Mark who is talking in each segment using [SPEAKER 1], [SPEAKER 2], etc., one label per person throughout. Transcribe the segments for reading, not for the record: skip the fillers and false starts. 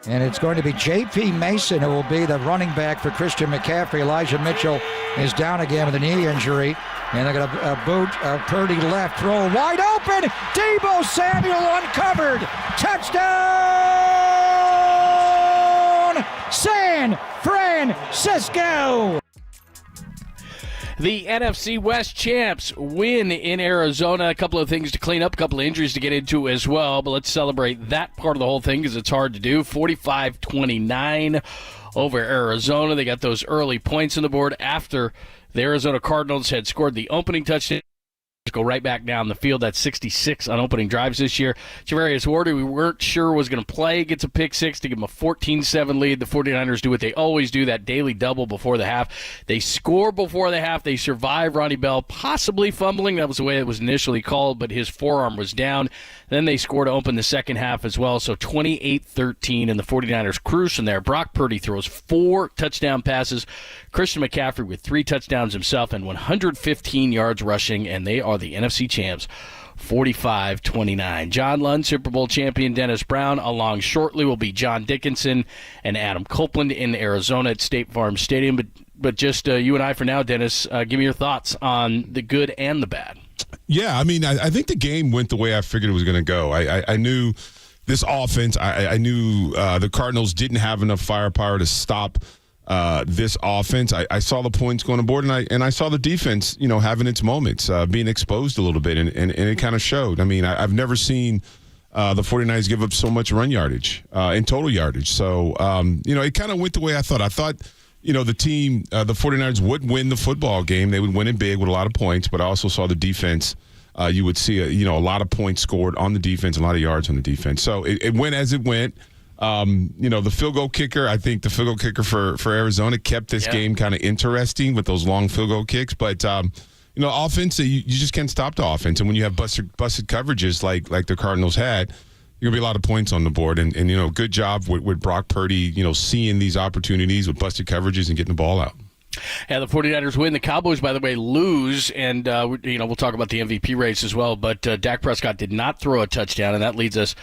[SPEAKER 1] And it's going to be J.P. Mason who will be the running back for Christian McCaffrey. Elijah Mitchell is down again with a knee injury. And they're going to boot Purdy left. Throw wide open. Deebo Samuel uncovered. Touchdown! San Francisco!
[SPEAKER 2] The NFC West champs win in Arizona. A couple of things to clean up, a couple of injuries to get into as well. But let's celebrate that part of the whole thing because it's hard to do. 45-29 over Arizona. They got those early points on the board after the Arizona Cardinals had scored the opening touchdown. Go right back down the field. That's 66 on opening drives this year. Javarius Ward, we weren't sure was going to play, gets a pick six to give them a 14-7 lead. The 49ers do what they always do, that daily double before the half. They score before the half. They survive Ronnie Bell possibly fumbling. That was the way it was initially called, but his forearm was down. Then they score to open the second half as well. So 28-13, and the 49ers cruise from there. Brock Purdy throws 4 touchdown passes. Christian McCaffrey with 3 touchdowns himself and 115 yards rushing, and they are the NFC champs, 45-29. John Lund, Super Bowl champion Dennis Brown. Along shortly will be John Dickinson and Adam Copeland in Arizona at State Farm Stadium. But just you and I for now, Dennis, give me your thoughts on the good and the bad.
[SPEAKER 3] Yeah, I mean, I think the game went the way I figured it was going to go. I knew this offense, I knew the Cardinals didn't have enough firepower to stop this offense. I saw the points going on board, and I saw the defense, having its moments, being exposed a little bit, and it kind of showed. I mean, I've never seen the 49ers give up so much run yardage and total yardage. So, it kind of went the way I thought. I thought, the team, the 49ers would win the football game. They would win it big with a lot of points, but I also saw the defense. You would see, a lot of points scored on the defense, a lot of yards on the defense. So it went as it went. The field goal kicker, I think the field goal kicker for Arizona kept this game kind of interesting with those long field goal kicks. But, offense, you just can't stop the offense. And when you have busted coverages like the Cardinals had, you're going to be a lot of points on the board. And good job with Brock Purdy, seeing these opportunities with busted coverages and getting the ball out.
[SPEAKER 2] Yeah, the 49ers win. The Cowboys, by the way, lose, and we'll talk about the MVP race as well. But Dak Prescott did not throw a touchdown, and that leads us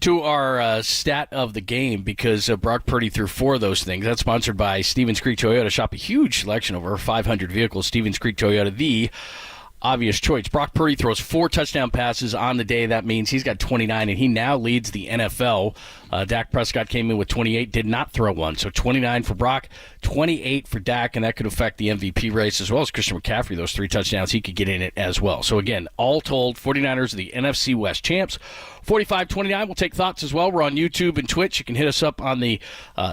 [SPEAKER 2] to our stat of the game because Brock Purdy threw 4 of those things. That's sponsored by Stevens Creek Toyota. Shop a huge selection, over 500 vehicles. Stevens Creek Toyota, the obvious choice. Brock Purdy throws 4 touchdown passes on the day. That means he's got 29, and he now leads the NFL. Dak Prescott came in with 28, did not throw one. So 29 for Brock, 28 for Dak, and that could affect the MVP race as well as Christian McCaffrey. Those 3 touchdowns, he could get in it as well. So again, all told, 49ers are the NFC West champs. 45-29, we'll take thoughts as well. We're on YouTube and Twitch. You can hit us up on the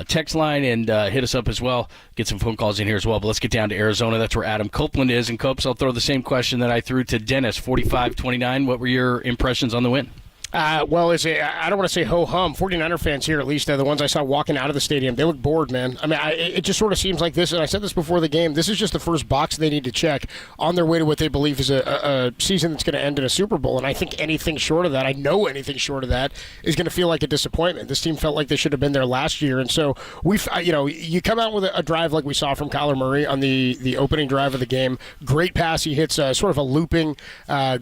[SPEAKER 2] text line and hit us up as well. Get some phone calls in here as well. But let's get down to Arizona. That's where Adam Copeland is. And, Copes, I'll throw the same question that I threw to Dennis. 45-29, what were your impressions on the win?
[SPEAKER 4] I don't want to say ho-hum. 49er fans here, at least, the ones I saw walking out of the stadium, they look bored, man. I mean, it just sort of seems like this, and I said this before the game, this is just the first box they need to check on their way to what they believe is a season that's going to end in a Super Bowl. And I think anything short of that, anything short of that, is going to feel like a disappointment. This team felt like they should have been there last year. And so, you come out with a drive like we saw from Kyler Murray on the opening drive of the game. Great pass. He hits sort of a looping,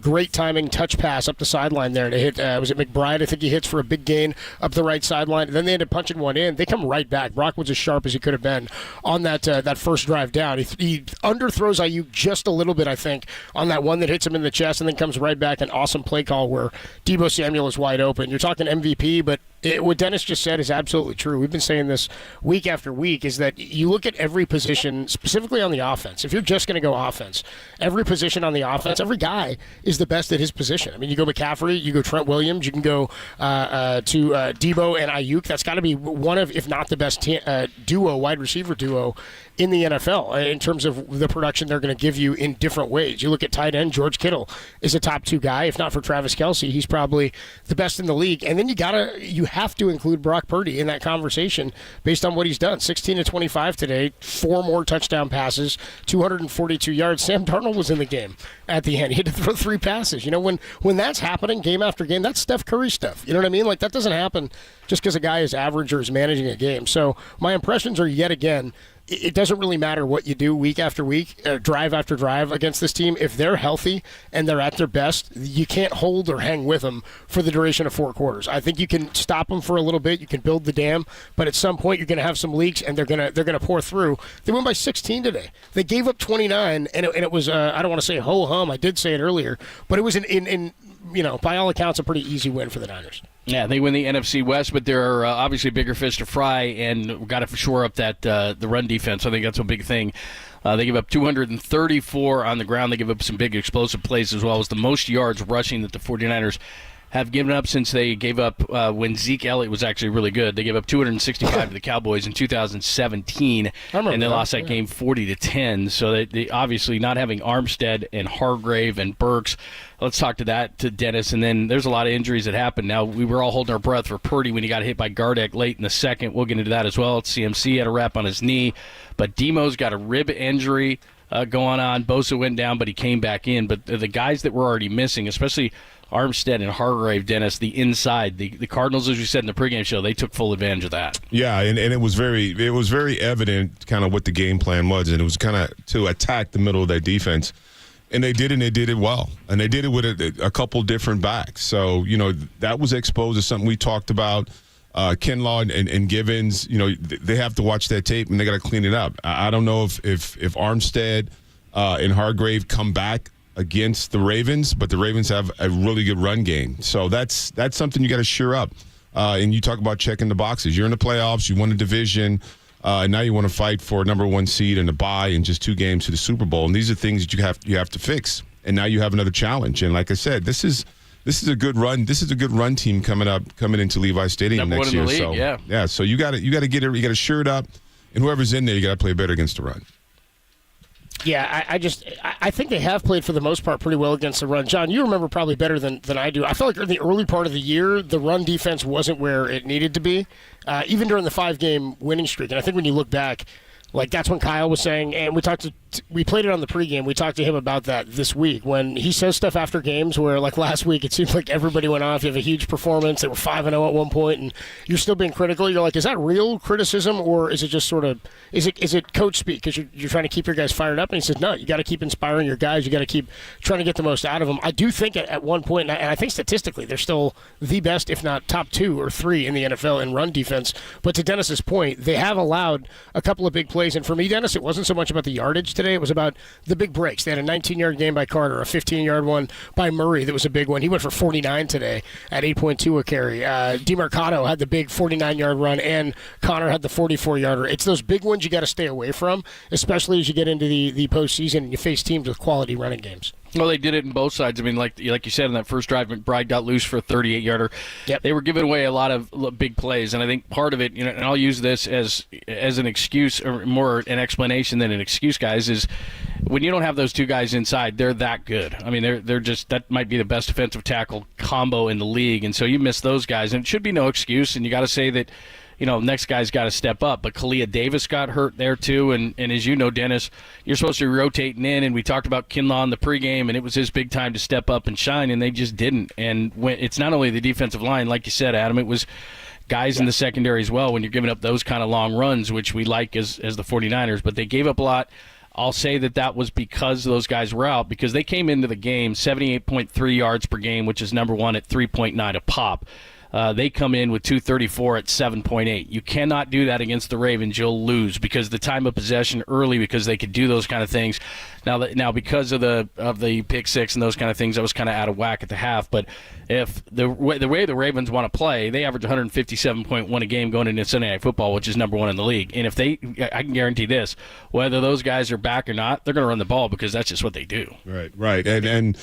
[SPEAKER 4] great timing touch pass up the sideline there to hit was it McBride? I think he hits for a big gain up the right sideline. And then they end up punching one in. They come right back. Brock was as sharp as he could have been on that first drive down. He underthrows Ayuk just a little bit, I think, on that one that hits him in the chest, and then comes right back. An awesome play call where Deebo Samuel is wide open. You're talking MVP, but what Dennis just said is absolutely true. We've been saying this week after week, is that you look at every position, specifically on the offense. If you're just going to go offense, every position on the offense, every guy is the best at his position. I mean, you go McCaffrey, you go Trent Williams, you can go to Deebo and Ayuk. That's got to be one of, if not the best wide receiver duo in the NFL in terms of the production they're going to give you in different ways. You look at tight end, George Kittle is a top 2 guy. If not for Travis Kelce, he's probably the best in the league. And then you have to include Brock Purdy in that conversation based on what he's done. 16-25 today, 4 more touchdown passes, 242 yards. Sam Darnold was in the game at the end. He had to throw 3 passes. When that's happening game after game, that's Steph Curry stuff. You know what I mean? Like, that doesn't happen just because a guy is average or is managing a game. So my impressions are yet again it doesn't really matter what you do week after week, drive after drive against this team. If they're healthy and they're at their best, you can't hold or hang with them for the duration of 4 quarters. I think you can stop them for a little bit. You can build the dam, but at some point you're going to have some leaks, and they're gonna pour through. They won by 16 today. They gave up 29, and it was I don't want to say ho hum. I did say it earlier, but it was in by all accounts a pretty easy win for the Niners.
[SPEAKER 2] Yeah, they win the NFC West, but there are obviously bigger fish to fry, and we've got to shore up that the run defense. I think that's a big thing. They give up 234 on the ground. They give up some big explosive plays, as well as the most yards rushing that the 49ers have given up since they gave up when Zeke Elliott was actually really good. They gave up 265 to the Cowboys in 2017, and they lost that game 40-10. So they obviously not having Armstead and Hargrave and Burks. Let's talk to Dennis. And then there's a lot of injuries that happened. Now, we were all holding our breath for Purdy when he got hit by Gardeck late in the second. We'll get into that as well. CMC had a wrap on his knee, but Demo's got a rib injury going on. Bosa went down, but he came back in. But the guys that were already missing, especially Armstead and Hargrave, Dennis, the inside, the Cardinals, as you said in the pregame show, they took full advantage of that.
[SPEAKER 3] Yeah, and it was very evident kind of what the game plan was, and it was kind of to attack the middle of their defense. And they did, and they did it well. And they did it with a couple different backs. So, that was exposed as something we talked about. Kinlaw and Givens, they have to watch that tape, and they got to clean it up. I don't know if Armstead and Hargrave come back against the Ravens, but the Ravens have a really good run game. So that's something you got to shore up. And you talk about checking the boxes. You're in the playoffs. You won a division. And now you want to fight for a number 1 seed and a bye in just 2 games to the Super Bowl. And these are things that you have to fix. And now you have another challenge. And like I said, this is a good run. This is a good run team coming into Levi Stadium
[SPEAKER 2] number
[SPEAKER 3] next year.
[SPEAKER 2] League,
[SPEAKER 3] so
[SPEAKER 2] yeah.
[SPEAKER 3] So you got to get it. You got to shore it up. And whoever's in there, you got to play better against the run.
[SPEAKER 4] Yeah, I think they have played for the most part pretty well against the run. John, you remember probably better than I do. I felt like in the early part of the year, the run defense wasn't where it needed to be, even during the 5-game winning streak. And I think when you look back, like that's when Kyle was saying, and we played it on the pregame. We talked to him about that this week when he says stuff after games where, like last week, it seemed like everybody went off. You have a huge performance. They were 5-0 at one point, and you're still being critical. You're like, is that real criticism, or is it just sort of is it coach speak because you're trying to keep your guys fired up? And he says, no, you got to keep inspiring your guys. You got to keep trying to get the most out of them. I do think at one point, and I think statistically, they're still the best, if not top 2 or 3 in the NFL in run defense. But to Dennis's point, they have allowed a couple of big plays. And for me, Dennis, it wasn't so much about the yardage today. It was about the big breaks. They had a 19-yard game by Carter, a 15-yard one by Murray that was a big one. He went for 49 today at 8.2 a carry. DeMarcado had the big 49-yard run, and Connor had the 44-yarder. It's those big ones you got to stay away from, especially as you get into the postseason and you face teams with quality running games.
[SPEAKER 2] Well, they did it in both sides. I mean, like you said, in that first drive, McBride got loose for a 38-yarder.
[SPEAKER 4] Yep. They
[SPEAKER 2] were giving away a lot of big plays, and I think part of it, and I'll use this as an excuse or more an explanation than an excuse, guys, is when you don't have those 2 guys inside, they're that good. I mean, they're just that might be the best defensive tackle combo in the league, and so you miss those guys, and it should be no excuse, and you got to say that. Next guy's got to step up. But Kalia Davis got hurt there, too. And as you know, Dennis, you're supposed to be rotating in. And we talked about Kinlaw in the pregame, and it was his big time to step up and shine, and they just didn't. And when it's not only the defensive line, like you said, Adam, it was guys in the secondary as well when you're giving up those kind of long runs, which we like as the 49ers. But they gave up a lot. I'll say that was because those guys were out, because they came into the game 78.3 yards per game, which is number 1 at 3.9 a pop. They come in with 234 at 7.8. You cannot do that against the Ravens. You'll lose because the time of possession early, because they could do those kind of things. Now because of the pick six and those kind of things, that was kind of out of whack at the half. But if the way the Ravens want to play, they average 157.1 a game going into Sunday Night Football, which is number 1 in the league. And if I can guarantee this, whether those guys are back or not, they're going to run the ball because that's just what they do.
[SPEAKER 3] Right. And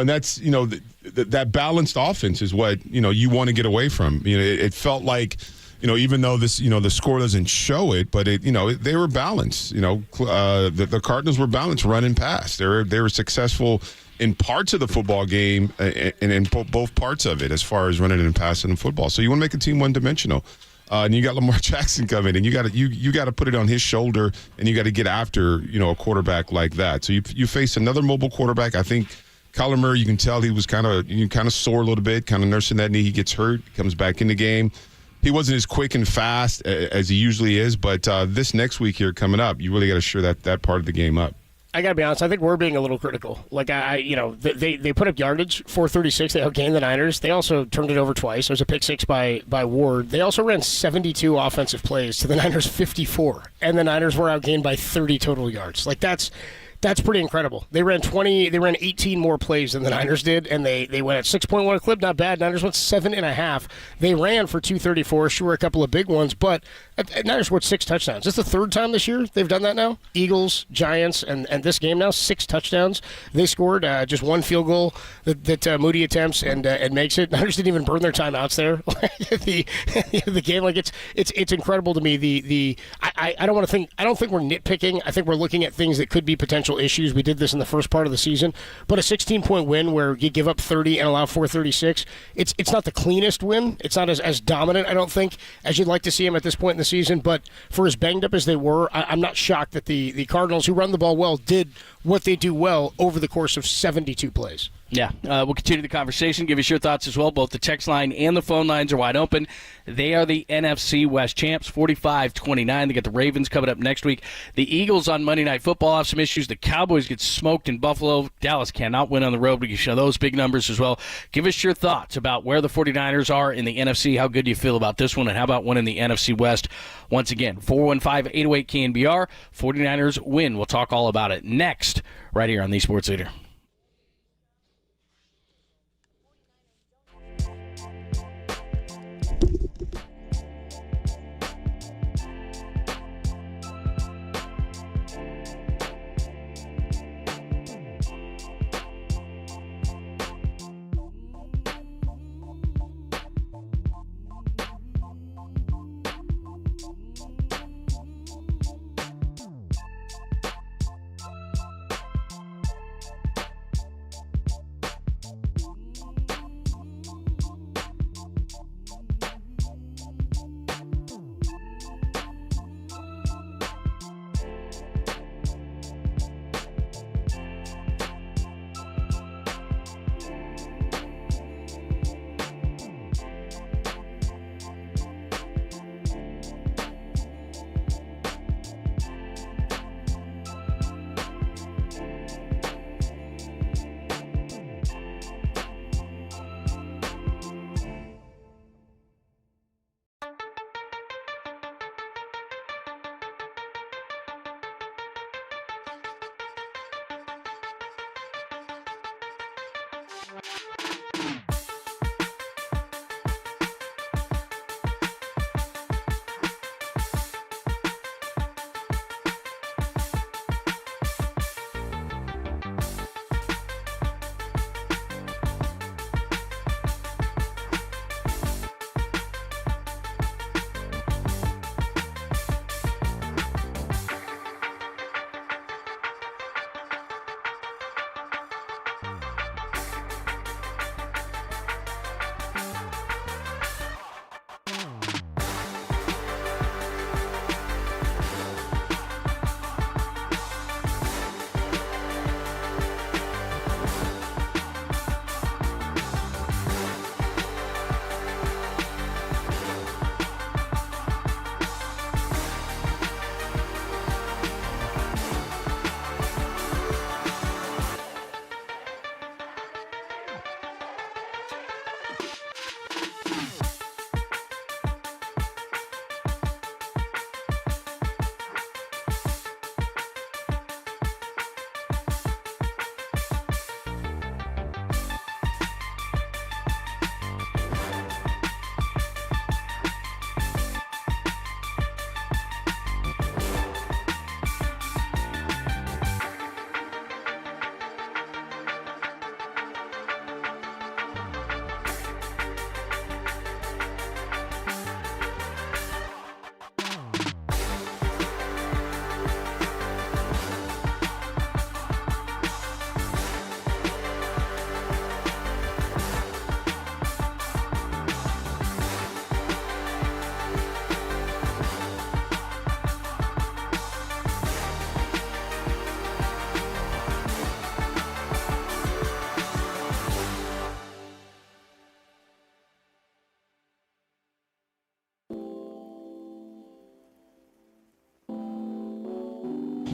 [SPEAKER 3] that's that balanced offense is what you want to get away from. It felt like even though this the score doesn't show it, but they were balanced. The Cardinals were balanced, run and pass. They were successful in parts of the football game and in both parts of it as far as running and passing in football. So you want to make a team one-dimensional. And you got Lamar Jackson coming, and you got to put it on his shoulder, and you got to get after a quarterback like that. So you face another mobile quarterback. I think Kyler Murray, you can tell he was kind of sore a little bit, kind of nursing that knee. He gets hurt, comes back in the game. he wasn't as quick and fast as he usually is. But this next week here coming up, you really got to shore that part of the game up.
[SPEAKER 4] I got to be honest. I think we're being a little critical. Like they put up yardage, 436. They outgained the Niners. They also turned it over twice. There was a pick six by Ward. They also ran 72 offensive plays to the Niners 54, and the Niners were outgained by 30 total yards. Like that's pretty incredible. They ran 18 more plays than the Niners did, and they went at 6.1 a clip. Not bad. Niners went 7.5. They ran for 234. Sure, a couple of big ones, but Niners scored 6 touchdowns. This is the third time this year they've done that now. Eagles, Giants, and this game now, 6 touchdowns. They scored just one field goal that Moody attempts and makes it. Niners didn't even burn their timeouts there. the game, like it's incredible to me. I don't think we're nitpicking. I think we're looking at things that could be potential issues. We did this in the first part of the season, but a 16-point win where you give up 30 and allow 436, it's not the cleanest win. It's not as dominant, I don't think, as you'd like to see him at this point in the season, but for as banged up as they were, I'm not shocked that the Cardinals, who run the ball well, did what they do well over the course of 72 plays.
[SPEAKER 2] Yeah, we'll continue the conversation. Give us your thoughts as well. Both the text line and the phone lines are wide open. They are the NFC West champs, 45-29. They get the Ravens coming up next week. The Eagles on Monday Night Football have some issues. The Cowboys get smoked in Buffalo. Dallas cannot win on the road. We can show those big numbers as well. Give us your thoughts about where the 49ers are in the NFC. How good do you feel about this one? And how about winning the NFC West? Once again, 415-808-KNBR. 49ers win. We'll talk all about it next, right here on the Sports Leader.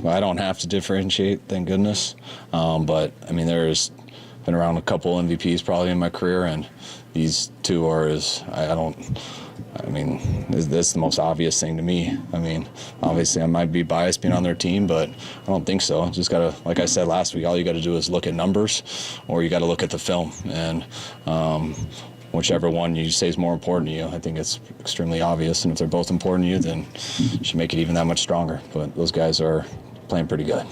[SPEAKER 5] I don't have to differentiate, thank goodness. But I mean, there's been around a couple MVPs probably in my career, and these two are that's the most obvious thing to me. I mean, obviously I might be biased being on their team, but I don't think so. Just gotta, like I said last week, all you gotta do is look at numbers, or you gotta look at the film, and whichever one you say is more important to you. I think it's extremely obvious, and if they're both important to you, then it should make it even that much stronger. But those guys are playing pretty good.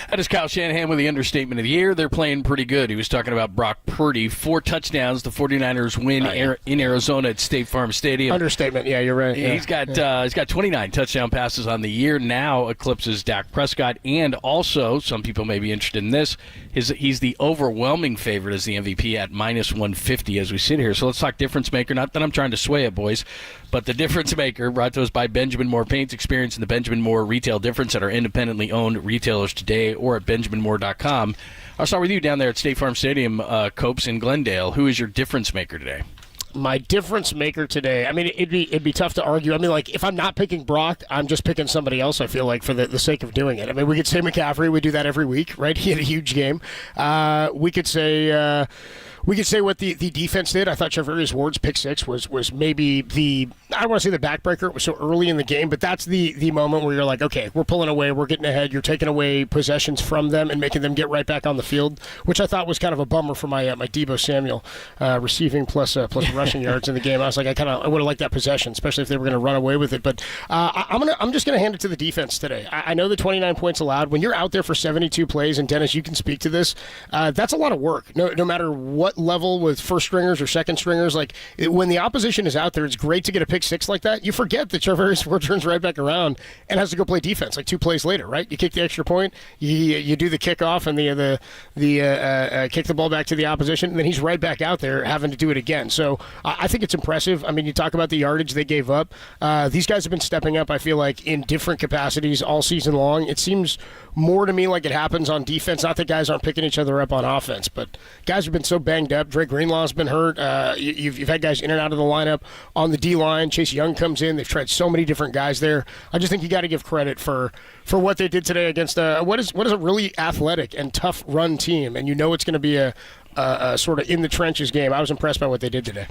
[SPEAKER 2] That is Kyle Shanahan with the understatement of the year. They're playing pretty good. He was talking about Brock Purdy. 4 touchdowns. The 49ers win in Arizona at State Farm Stadium.
[SPEAKER 4] Understatement. Yeah, you're right.
[SPEAKER 2] He's got 29 touchdown passes on the year. Now eclipses Dak Prescott. And also, some people may be interested in this, he's the overwhelming favorite as the MVP at -150 as we sit here. So let's talk difference maker. Not that I'm trying to sway it, boys, but the difference maker brought to us by Benjamin Moore Paints. Experience in the Benjamin Moore retail difference at our independently owned retailers today or at benjaminmoore.com. I'll start with you down there at State Farm Stadium, Copes in Glendale. Who is your difference maker today?
[SPEAKER 4] My difference maker today, I mean, it'd be tough to argue. I mean, like, if I'm not picking Brock, I'm just picking somebody else, I feel like, for the sake of doing it. I mean, we could say McCaffrey. We do that every week, right? He had a huge game. We could say what the defense did. I thought Charvarius Ward's pick six was maybe I don't want to say the backbreaker. It was so early in the game, but that's the moment where you're like, okay, we're pulling away, we're getting ahead. You're taking away possessions from them and making them get right back on the field, which I thought was kind of a bummer for my Deebo Samuel receiving plus rushing yards in the game. I was like, I would have liked that possession, especially if they were going to run away with it. But I'm just going to hand it to the defense today. I know the 29 points allowed. When you're out there for 72 plays, and Dennis, you can speak to this, that's a lot of work. No matter what level with first stringers or second stringers, when the opposition is out there, it's great to get a pick six like that. You forget that Charvarius Ward turns right back around and has to go play defense like 2 plays later, right? You kick the extra point, you do the kickoff and the kick the ball back to the opposition, and then he's right back out there having to do it again. So I think it's impressive. I mean, you talk about the yardage they gave up. These guys have been stepping up, I feel like, in different capacities all season long. It seems more to me like it happens on defense. Not that guys aren't picking each other up on offense, but guys have been so banged up. Drake Greenlaw's been hurt. You've had guys in and out of the lineup on the D-line. Chase Young comes in. They've tried so many different guys there. I just think you got to give credit for what they did today against what is a really athletic and tough run team, and you know it's going to be a sort of in the trenches game. I was impressed by what they did today.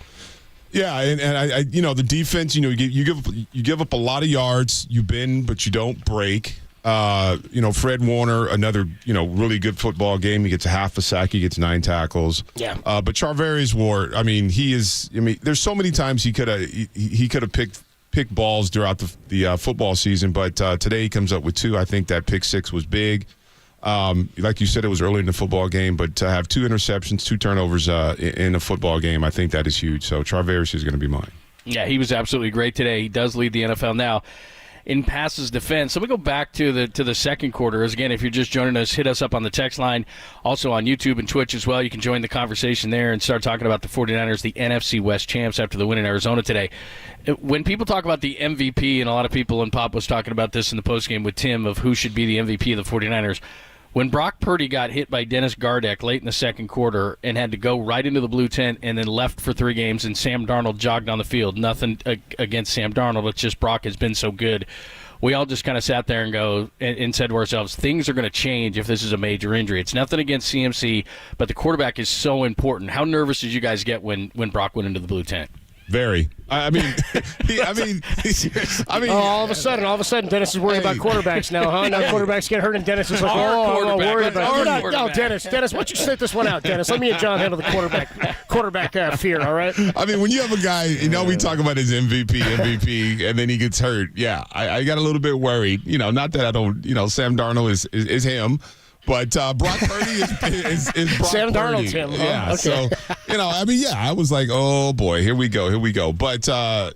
[SPEAKER 3] Yeah, and I the defense, you give up a lot of yards. You bend, but you don't break. Fred Warner, another, really good football game. He gets a half a sack. He gets 9 tackles.
[SPEAKER 4] Yeah.
[SPEAKER 3] But Charvarius Ward, there's so many times he could have picked balls throughout the football season, but today he comes up with 2. I think that pick 6 was big. Like you said, it was early in the football game, but to have 2 interceptions, 2 turnovers in a football game, I think that is huge. So Charvarius is going to be mine. Yeah,
[SPEAKER 2] he was absolutely great today. He does lead the NFL now in passes defense. So we go back to the second quarter. As again, if you're just joining us, hit us up on the text line, also on YouTube and Twitch as well. You can join the conversation there and start talking about the 49ers, the NFC West champs after the win in Arizona today. When people talk about the MVP, and a lot of people, and Pop was talking about this in the postgame with Tim, of who should be the MVP of the 49ers, when Brock Purdy got hit by Dennis Gardeck late in the second quarter and had to go right into the blue tent and then left for 3 games, and Sam Darnold jogged on the field, nothing against Sam Darnold, it's just Brock has been so good. We all just kind of sat there and said to ourselves, things are going to change if this is a major injury. It's nothing against CMC, but the quarterback is so important. How nervous did you guys get when Brock went into the blue tent?
[SPEAKER 3] Very. All of
[SPEAKER 4] a sudden, Dennis is worried about quarterbacks now, huh? Now quarterbacks get hurt, and Dennis is like, I'm not worried about it. No, Dennis, why don't you sit this one out, Dennis? Let me and John handle the quarterback fear, all right?
[SPEAKER 3] I mean, when you have a guy, we talk about his MVP, and then he gets hurt. Yeah, I got a little bit worried. Not that I don't, Sam Darnold is him. But Brock Purdy is Brock
[SPEAKER 4] Sam
[SPEAKER 3] Purdy.
[SPEAKER 4] Darnold's him. Huh?
[SPEAKER 3] Yeah.
[SPEAKER 4] Okay.
[SPEAKER 3] So, I was like, oh boy, here we go. But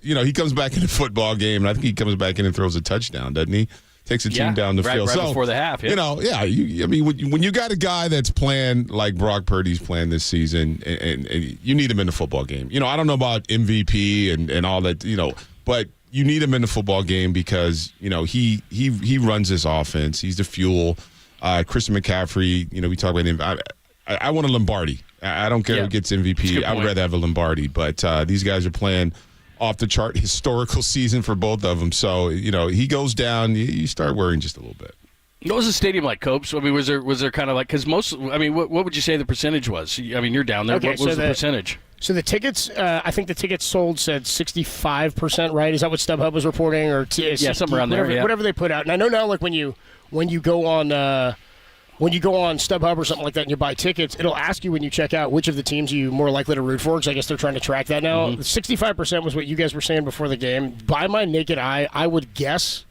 [SPEAKER 3] he comes back in the football game, and I think he comes back in and throws a touchdown, doesn't he? Takes a team down the field.
[SPEAKER 2] Right before the half. Yeah.
[SPEAKER 3] When you got a guy that's playing like Brock Purdy's playing this season, and you need him in the football game. I don't know about MVP and all that, but you need him in the football game because he runs this offense. He's the fuel. Christian McCaffrey, we talk about him. I want a Lombardi. I don't care who gets MVP. I would rather have a Lombardi. But these guys are playing off the chart historical season for both of them. So, he goes down. You start worrying just a little bit.
[SPEAKER 2] What was the stadium like, Copes? I mean, was there kind of like, because most, I mean, what would you say the percentage was? I mean, you're down there.
[SPEAKER 4] Okay,
[SPEAKER 2] what was the percentage?
[SPEAKER 4] So the tickets, I think the tickets sold said 65%, right? Is that what StubHub was reporting? Or
[SPEAKER 2] something around there,
[SPEAKER 4] whatever they put out. And I know now, like when you go on StubHub or something like that and you buy tickets, it'll ask you when you check out which of the teams you're more likely to root for, because I guess they're trying to track that now. 65% was what you guys were saying before the game. By my naked eye, I would guess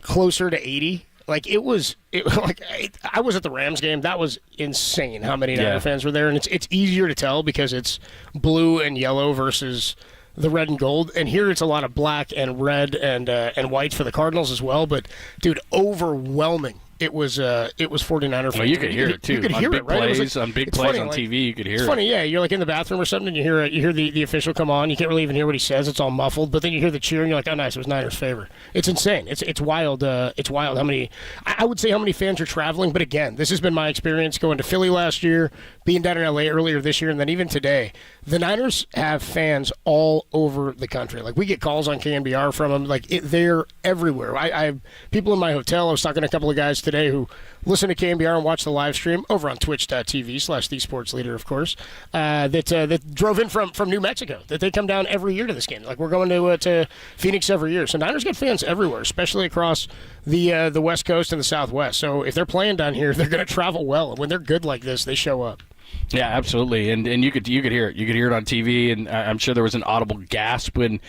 [SPEAKER 4] closer to 80. Like I was at the Rams game. That was insane how many Niner fans were there, and it's easier to tell because it's blue and yellow versus the red and gold. And here it's a lot of black and red and white for the Cardinals as well. But dude, overwhelming. It was 49er fans.
[SPEAKER 2] Well, you could hear it too.
[SPEAKER 4] You could hear
[SPEAKER 2] big
[SPEAKER 4] it, right?
[SPEAKER 2] Plays, on big plays on TV, you could hear it.
[SPEAKER 4] It's funny, yeah. You're like in the bathroom or something, and you hear the official come on. You can't really even hear what he says. It's all muffled. But then you hear the cheer, and you're like, oh, nice, it was Niners' favor. It's insane. It's wild. It's wild how many. I would say how many fans are traveling. But again, this has been my experience going to Philly last year, being down in LA earlier this year, and then even today. The Niners have fans all over the country. Like we get calls on KNBR from them. Like they're everywhere. I have people in my hotel. I was talking to a couple of guys today who listen to KNBR and watch the live stream over on twitch.tv/thesportsleader, of course, that drove in from New Mexico, that they come down every year to this game. Like, we're going to Phoenix every year. So Niners get fans everywhere, especially across the West Coast and the Southwest. So if they're playing down here, they're going to travel well. And when they're good like this, they show up.
[SPEAKER 2] Yeah, absolutely. And you could hear it. You could hear it on TV, and I'm sure there was an audible gasp when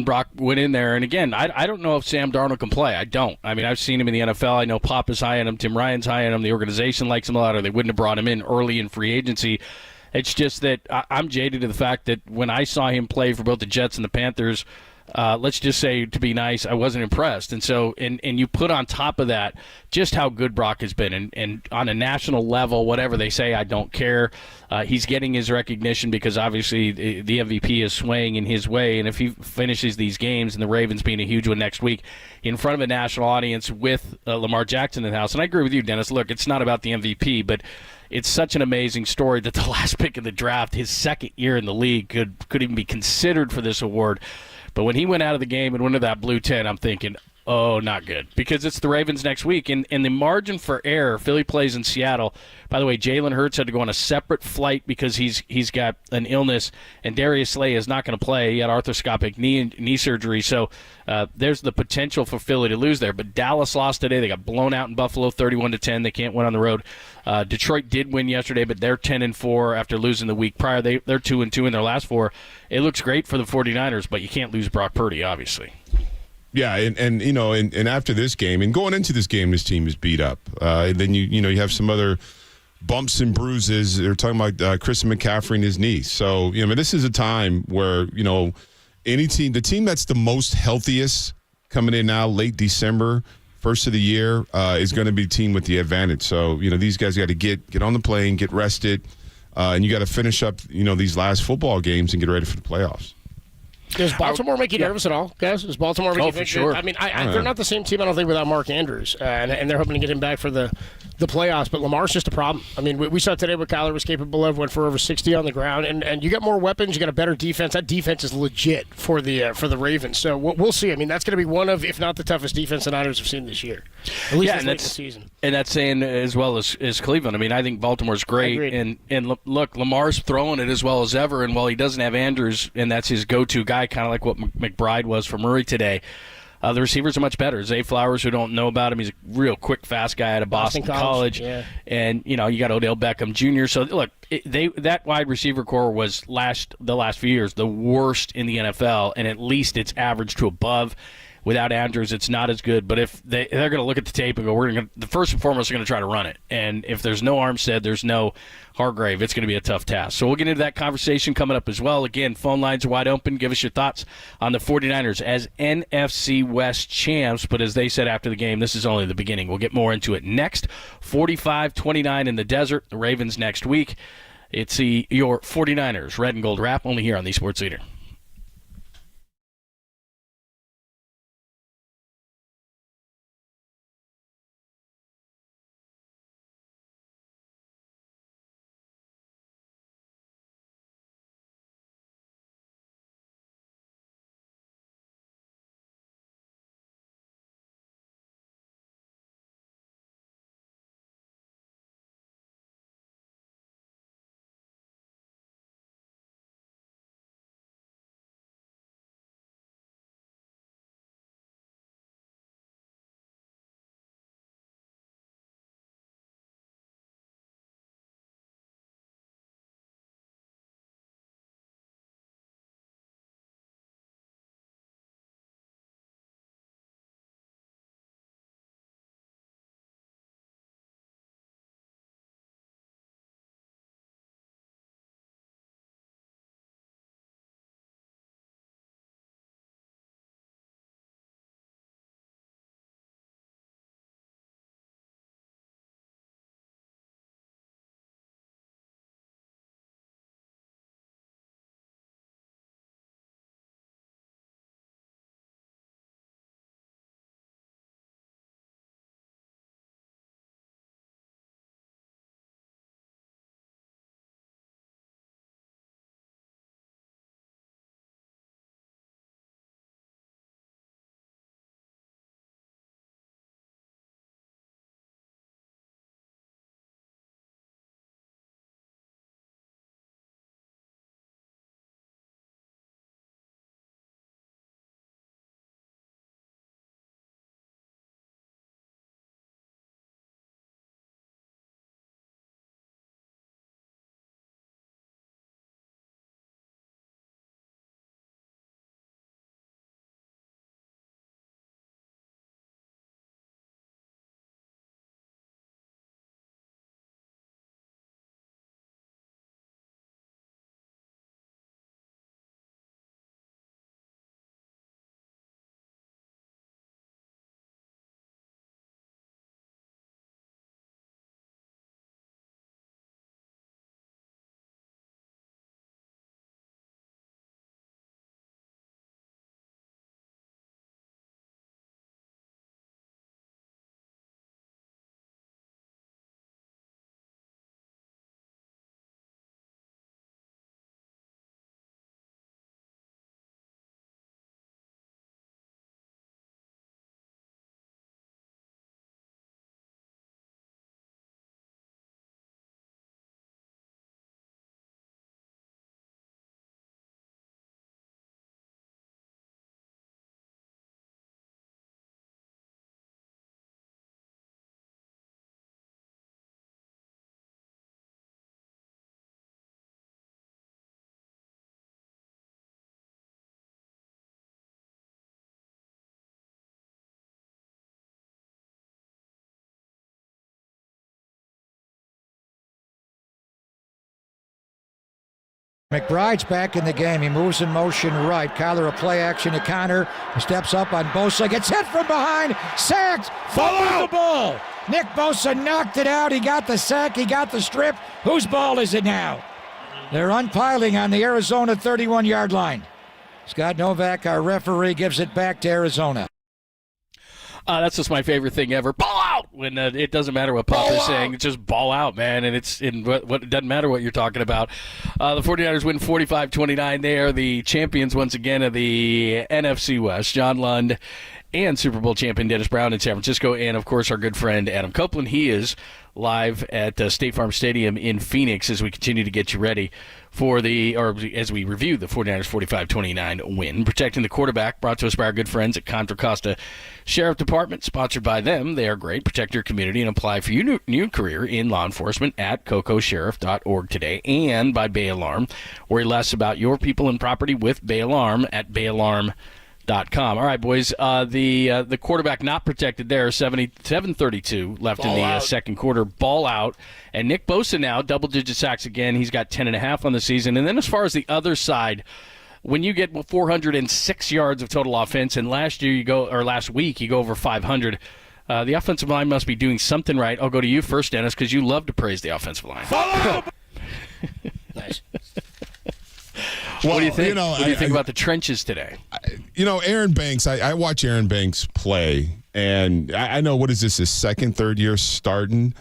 [SPEAKER 2] Brock went in there. And again, I don't know if Sam Darnold can play. I don't. I mean, I've seen him in the NFL. I know Pop is high on him. Tim Ryan's high on him. The organization likes him a lot, or they wouldn't have brought him in early in free agency. It's just that I'm jaded to the fact that when I saw him play for both the Jets and the Panthers, let's just say, to be nice, I wasn't impressed. And so, and you put on top of that just how good Brock has been. And on a national level, whatever they say, I don't care. He's getting his recognition because obviously the MVP is swaying in his way. And if he finishes these games, and the Ravens being a huge one next week, in front of a national audience with Lamar Jackson in the house. And I agree with you, Dennis. Look, it's not about the MVP, but it's such an amazing story that the last pick of the draft, his second year in the league, could even be considered for this award. But when he went out of the game and went to that blue tent, I'm thinking, oh, not good. Because it's the Ravens next week. And the margin for error, Philly plays in Seattle. By the way, Jalen Hurts had to go on a separate flight because he's got an illness. And Darius Slay is not going to play. He had arthroscopic knee surgery. So there's the potential for Philly to lose there. But Dallas lost today. They got blown out in Buffalo 31-10. They can't win on the road. Detroit did win yesterday, but they're 10-4 after losing the week prior. They're 2-2 in their last four. It looks great for the 49ers, but you can't lose Brock Purdy, obviously.
[SPEAKER 3] Yeah, and you know, and after this game, and going into this game, this team is beat up. Then you have some other bumps and bruises. They're talking about Christian McCaffrey and his knee. So this is a time where any team, the team that's the most healthiest coming in now, late December, first of the year, is going to be the team with the advantage. So these guys got to get on the plane, get rested, and you got to finish up these last football games and get ready for the playoffs.
[SPEAKER 4] Does Baltimore make you nervous at all, guys? Does Baltimore make you think?
[SPEAKER 2] For sure.
[SPEAKER 4] I mean, they're not the same team, I don't think, without Mark Andrews, and they're hoping to get him back for the playoffs. But Lamar's just a problem. I mean, we saw today what Kyler was capable of. Went for over 60 on the ground, and you got more weapons. You got a better defense. That defense is legit for the Ravens. So we'll see. I mean, that's going to be one of, if not the toughest defense the Niners have seen this year, at least in the season.
[SPEAKER 2] And that's saying as well as Cleveland. I mean, I think Baltimore's great, and look, Lamar's throwing it as well as ever. And while he doesn't have Andrews, and that's his go-to guy, kind of like what McBride was for Murray today. The receivers are much better. Zay Flowers, who don't know about him, he's a real quick, fast guy out of Boston College.
[SPEAKER 4] Yeah.
[SPEAKER 2] And, you got Odell Beckham Jr. So, look, that wide receiver core was the last few years the worst in the NFL, and at least it's average to above. Without Andrews, it's not as good. But if they're going to look at the tape and go, the first and foremost, they're going to try to run it. And if there's no Armstead, there's no Hargrave, it's going to be a tough task. So we'll get into that conversation coming up as well. Again, phone lines are wide open. Give us your thoughts on the 49ers as NFC West champs. But as they said after the game, this is only the beginning. We'll get more into it next. 45-29 in the desert. The Ravens next week. It's your 49ers Red and Gold Wrap, only here on the Sports Leader.
[SPEAKER 1] McBride's back in the game. He moves in motion right. Kyler a play action to Connor. Steps up on Bosa. Gets hit from behind. Sacked. Fumbled the ball. Nick Bosa knocked it out. He got the sack. He got the strip. Whose ball is it now? They're unpiling on the Arizona 31-yard line. Scott Novak, our referee, gives it back to Arizona.
[SPEAKER 2] That's just my favorite thing ever. Ball out! When it doesn't matter what Pop is saying, it's just ball out, man. And it doesn't matter what you're talking about. The 49ers win 45-29. They are the champions once again of the NFC West. John Lund and Super Bowl champion Dennis Brown in San Francisco, and of course our good friend Adam Copeland. He is live at State Farm Stadium in Phoenix as we continue to get you ready for as we review the 49ers 45-29 win. Protecting the quarterback, brought to us by our good friends at Contra Costa Sheriff Department, sponsored by them. They are great. Protect your community and apply for your new career in law enforcement at cocosheriff.org today, and by Bay Alarm. Worry less about your people and property with Bay Alarm at bayalarm.com. All right, boys. The quarterback not protected there. 7:32 left in the second quarter. Ball out. And Nick Bosa now, double-digit sacks again. He's got 10.5 on the season. And then as far as the other side, when you get 406 yards of total offense, and last week you go over 500, the offensive line must be doing something right. I'll go to you first, Dennis, because you love to praise the offensive line.
[SPEAKER 4] Nice.
[SPEAKER 3] Well,
[SPEAKER 2] what do you think?
[SPEAKER 3] What
[SPEAKER 2] do you think about the trenches today?
[SPEAKER 3] Aaron Banks, I watch Aaron Banks play, and I know, what is this, his second, third year starting?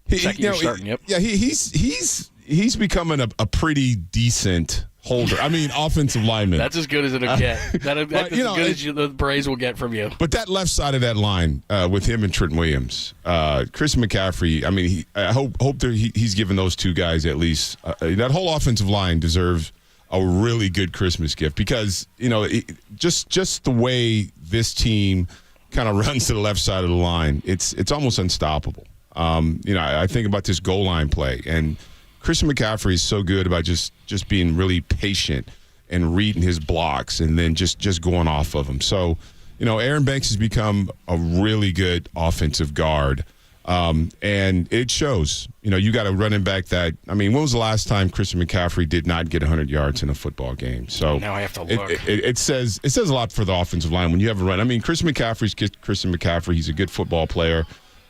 [SPEAKER 2] Second year starting, yep.
[SPEAKER 3] Yeah, he's becoming a pretty decent holder. I mean, offensive lineman.
[SPEAKER 2] That's as good as it'll get. That's as good as the praise will get from you.
[SPEAKER 3] But that left side of that line with him and Trent Williams, Chris McCaffrey, I mean, I hope he's given those two guys at least. That whole offensive line deserves a really good Christmas gift, because just the way this team kind of runs to the left side of the line, it's almost unstoppable. I think about this goal line play, and Christian McCaffrey is so good about just being really patient and reading his blocks and then just going off of them. So, Aaron Banks has become a really good offensive guard. And it shows. You got a running back that, when was the last time Christian McCaffrey did not get 100 yards in a football game? So
[SPEAKER 2] now I have to look.
[SPEAKER 3] It says a lot for the offensive line when you have a run. Christian McCaffrey's Christian McCaffrey. He's a good football player,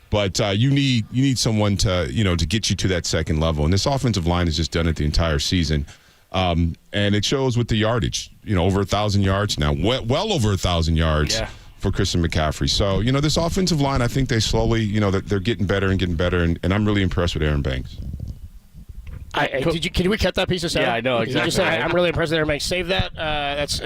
[SPEAKER 3] but you need someone to get you to that second level. And this offensive line has just done it the entire season. And it shows with the yardage. Over 1,000 yards now, well over 1,000 yards. Yeah. For Christian McCaffrey. So, this offensive line, I think they slowly, they're getting better and getting better, and I'm really impressed with Aaron Banks.
[SPEAKER 4] Can we cut that piece of sound?
[SPEAKER 2] Yeah, I know, exactly.
[SPEAKER 4] You just said, I'm really impressed with Aaron Banks. Save that. That's,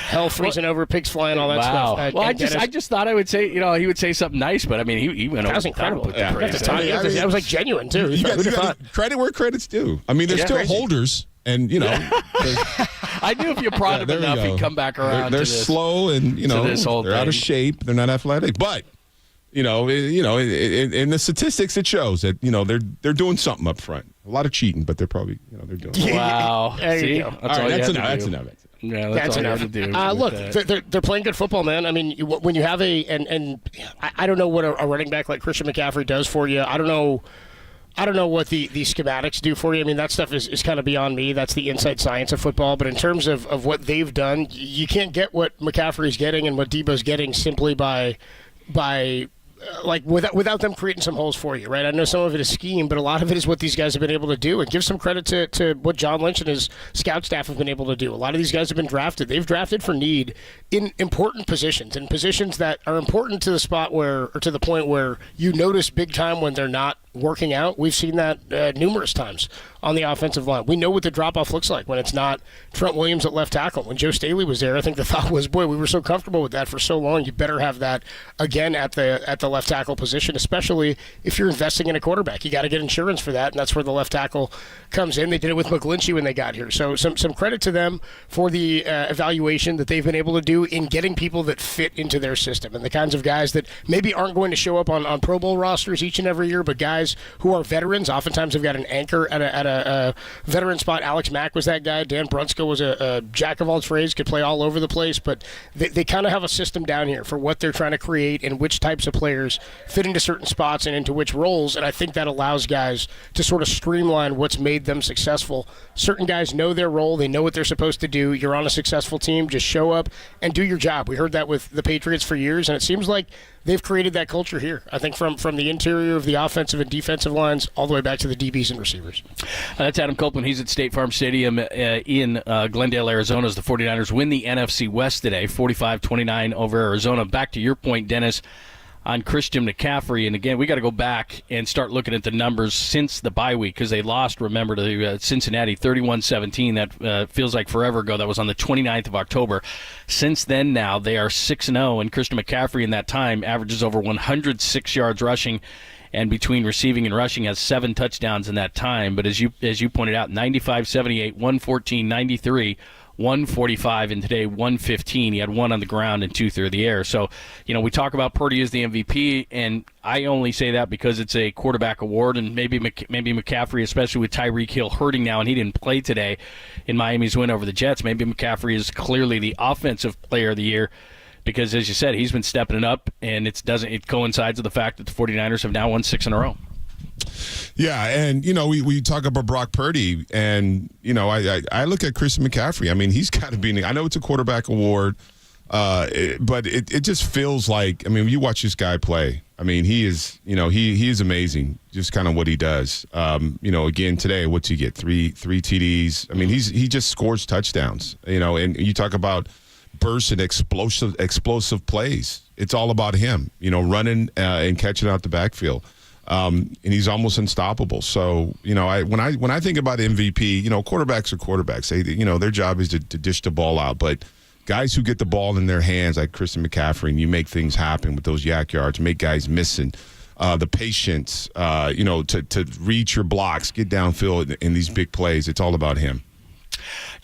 [SPEAKER 4] hell freezing over, pigs flying, all that stuff.
[SPEAKER 2] I just thought I would say, he would say something nice, but he went over.
[SPEAKER 4] That was incredible.
[SPEAKER 2] That
[SPEAKER 4] was like genuine, too.
[SPEAKER 3] You got credit where credit's due. There's still holders. And
[SPEAKER 2] I knew if you prod him enough, he'd come back around.
[SPEAKER 3] They're slow, and they're out of shape. They're not athletic, but in the statistics, it shows that they're doing something up front. A lot of cheating, but they're probably they're doing.
[SPEAKER 2] Wow,
[SPEAKER 4] there you go.
[SPEAKER 3] That's enough.
[SPEAKER 2] Yeah, that's enough to do.
[SPEAKER 4] Look, they're playing good football, man. When you have and I don't know what a running back like Christian McCaffrey does for you. I don't know what the schematics do for you. That stuff is kind of beyond me. That's the inside science of football. But in terms of what they've done, you can't get what McCaffrey's getting and what Debo's getting simply by without them creating some holes for you, right? I know some of it is scheme, but a lot of it is what these guys have been able to do. And give some credit to what John Lynch and his scout staff have been able to do. A lot of these guys have been drafted. They've drafted for need in important positions, and positions that are important to the spot or to the point where you notice big time when they're not working out. We've seen that numerous times on the offensive line. We know what the drop-off looks like when it's not Trent Williams at left tackle. When Joe Staley was there, I think the thought was, boy, we were so comfortable with that for so long. You better have that again at the left tackle position, especially if you're investing in a quarterback. You got to get insurance for that, and that's where the left tackle comes in. They did it with McGlinchey when they got here. So some credit to them for the evaluation that they've been able to do in getting people that fit into their system and the kinds of guys that maybe aren't going to show up on Pro Bowl rosters each and every year, but guys guys who are veterans. Oftentimes they've got an anchor at a veteran spot. Alex Mack was that guy. Dan Brunskill was a jack of all trades, could play all over the place, but they kind of have a system down here for what they're trying to create and which types of players fit into certain spots and into which roles, and I think that allows guys to sort of streamline what's made them successful. Certain guys know their role. They know what they're supposed to do. You're on a successful team. Just show up and do your job. We heard that with the Patriots for years, and it seems like they've created that culture here. I think from the interior of the offensive and defensive lines all the way back to the DBs and receivers.
[SPEAKER 2] That's Adam Copeland. He's at State Farm Stadium in Glendale, Arizona, as the 49ers win the NFC West today, 45-29 over Arizona. Back to your point, Dennis, on Christian McCaffrey. And again, we got to go back and start looking at the numbers since the bye week, because they lost, remember, to Cincinnati 31-17. That feels like forever ago. That was on the 29th of October. Since then now, they are 6-0, and Christian McCaffrey in that time averages over 106 yards rushing, and between receiving and rushing has 7 touchdowns in that time. But as you pointed out, 95-78, 114, 93, 145, and today 115. He had 1 on the ground and 2 through the air. So, we talk about Purdy as the MVP, and I only say that because it's a quarterback award, and maybe McCaffrey, especially with Tyreek Hill hurting now, and he didn't play today in Miami's win over the Jets, maybe McCaffrey is clearly the offensive player of the year, because, as you said, he's been stepping it up, and it coincides with the fact that the 49ers have now won 6 in a row.
[SPEAKER 3] Yeah, and, we talk about Brock Purdy, and, I look at Christian McCaffrey. I mean, he's got to be – I know it's a quarterback award, but it just feels like – when you watch this guy play, he is – he is amazing, just kind of what he does. Again, today, what's he get? Three TDs. He just scores touchdowns, and you talk about bursts and explosive plays. It's all about him, running and catching out the backfield. And he's almost unstoppable. So, when I think about MVP, quarterbacks are quarterbacks. They, their job is to dish the ball out. But guys who get the ball in their hands, like Christian McCaffrey, and you make things happen with those yak yards, make guys missing, the patience, to reach your blocks, get downfield in these big plays. It's all about him.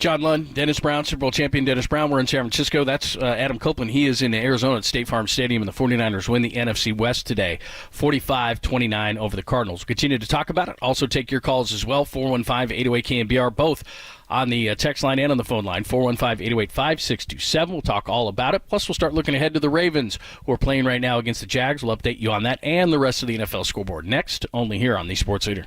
[SPEAKER 2] John Lund, Dennis Brown, Super Bowl champion Dennis Brown. We're in San Francisco. That's Adam Copeland. He is in Arizona at State Farm Stadium, and the 49ers win the NFC West today, 45-29 over the Cardinals. We'll continue to talk about it. Also take your calls as well, 415-808-KNBR, both on the text line and on the phone line, 415-808-5627. We'll talk all about it. Plus, we'll start looking ahead to the Ravens, who are playing right now against the Jags. We'll update you on that and the rest of the NFL scoreboard next, only here on the Sports Leader.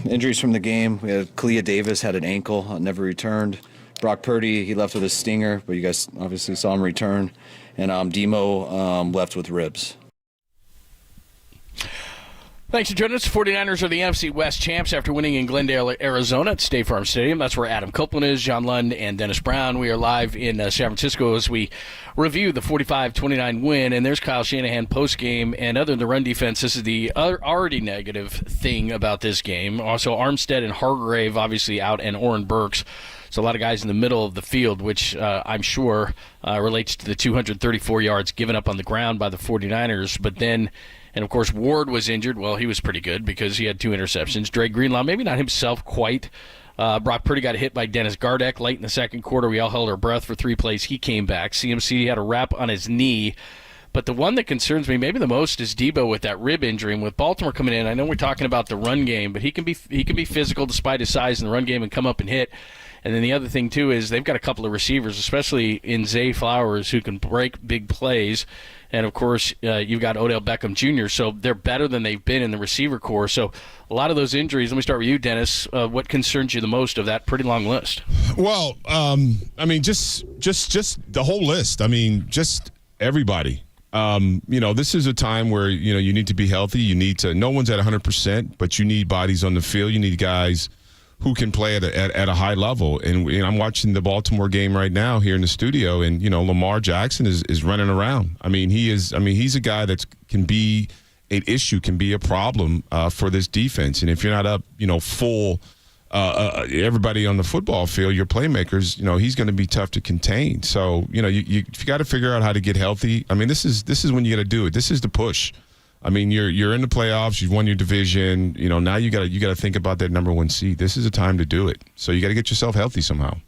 [SPEAKER 5] Injuries from the game. We had Kalia Davis had an ankle, never returned. Brock Purdy, he left with a stinger, but you guys obviously saw him return. And Demo left with ribs.
[SPEAKER 2] Thanks for joining us. 49ers are the NFC West champs after winning in Glendale, Arizona at State Farm Stadium. That's where Adam Copeland is, John Lund, and Dennis Brown. We are live in San Francisco as we review the 45-29 win. And there's Kyle Shanahan post-game. And other than the run defense, this is the other already negative thing about this game. Also, Armstead and Hargrave obviously out, and Oren Burks. So a lot of guys in the middle of the field, which I'm sure relates to the 234 yards given up on the ground by the 49ers. But then... And, of course, Ward was injured. Well, he was pretty good because he had 2 interceptions. Dre Greenlaw, maybe not himself quite. Brock Purdy got hit by Dennis Gardeck late in the second quarter. We all held our breath for 3 plays. He came back. CMC had a wrap on his knee. But the one that concerns me maybe the most is Debo with that rib injury. And with Baltimore coming in, I know we're talking about the run game, but he can be physical despite his size in the run game and come up and hit. And then the other thing, too, is they've got a couple of receivers, especially in Zay Flowers, who can break big plays. And, of course, you've got Odell Beckham Jr., so they're better than they've been in the receiver core. So a lot of those injuries. Let me start with you, Dennis. What concerns you the most of that pretty long list?
[SPEAKER 3] Well, I mean, just the whole list. I mean, just everybody. This is a time where, you need to be healthy. You need to – no one's at 100%, but you need bodies on the field. You need guys – who can play at a high level. And I'm watching the Baltimore game right now here in the studio, and, Lamar Jackson is running around. He's a guy that can be an issue, can be a problem for this defense. And if you're not up, full everybody on the football field, your playmakers, he's going to be tough to contain. So, you got to figure out how to get healthy. I mean, this is when you got to do it. This is the push. I mean, you're in the playoffs. You've won your division. Now you got to think about that number 1 seed. This is a time to do it. So you got to get yourself healthy somehow.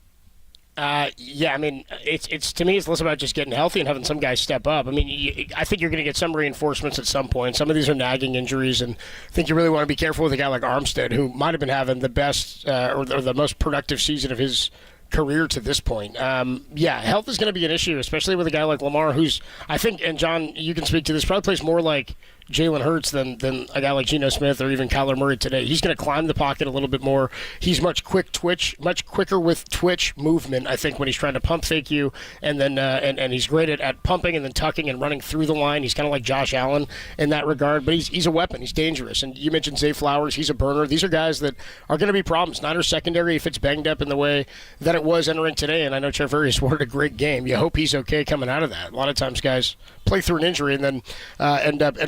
[SPEAKER 4] Yeah, I mean, it's to me, it's less about just getting healthy and having some guys step up. I mean, I think you're going to get some reinforcements at some point. Some of these are nagging injuries, and I think you really want to be careful with a guy like Armstead, who might have been having the best or the most productive season of his career to this point. Health is going to be an issue, especially with a guy like Lamar, who's, I think, and John, you can speak to this, probably plays more like Jalen Hurts than a guy like Geno Smith or even Kyler Murray today. He's going to climb the pocket a little bit more. He's much quicker with twitch movement, I think, when he's trying to pump fake you, and then and he's great at pumping and then tucking and running through the line. He's kind of like Josh Allen in that regard, but he's a weapon. He's dangerous. And you mentioned Zay Flowers. He's a burner. These are guys that are going to be problems. Niners secondary, if it's banged up in the way that it was entering today, and I know Charvarius Ward had a great game. You hope he's okay coming out of that. A lot of times guys play through an injury and then end up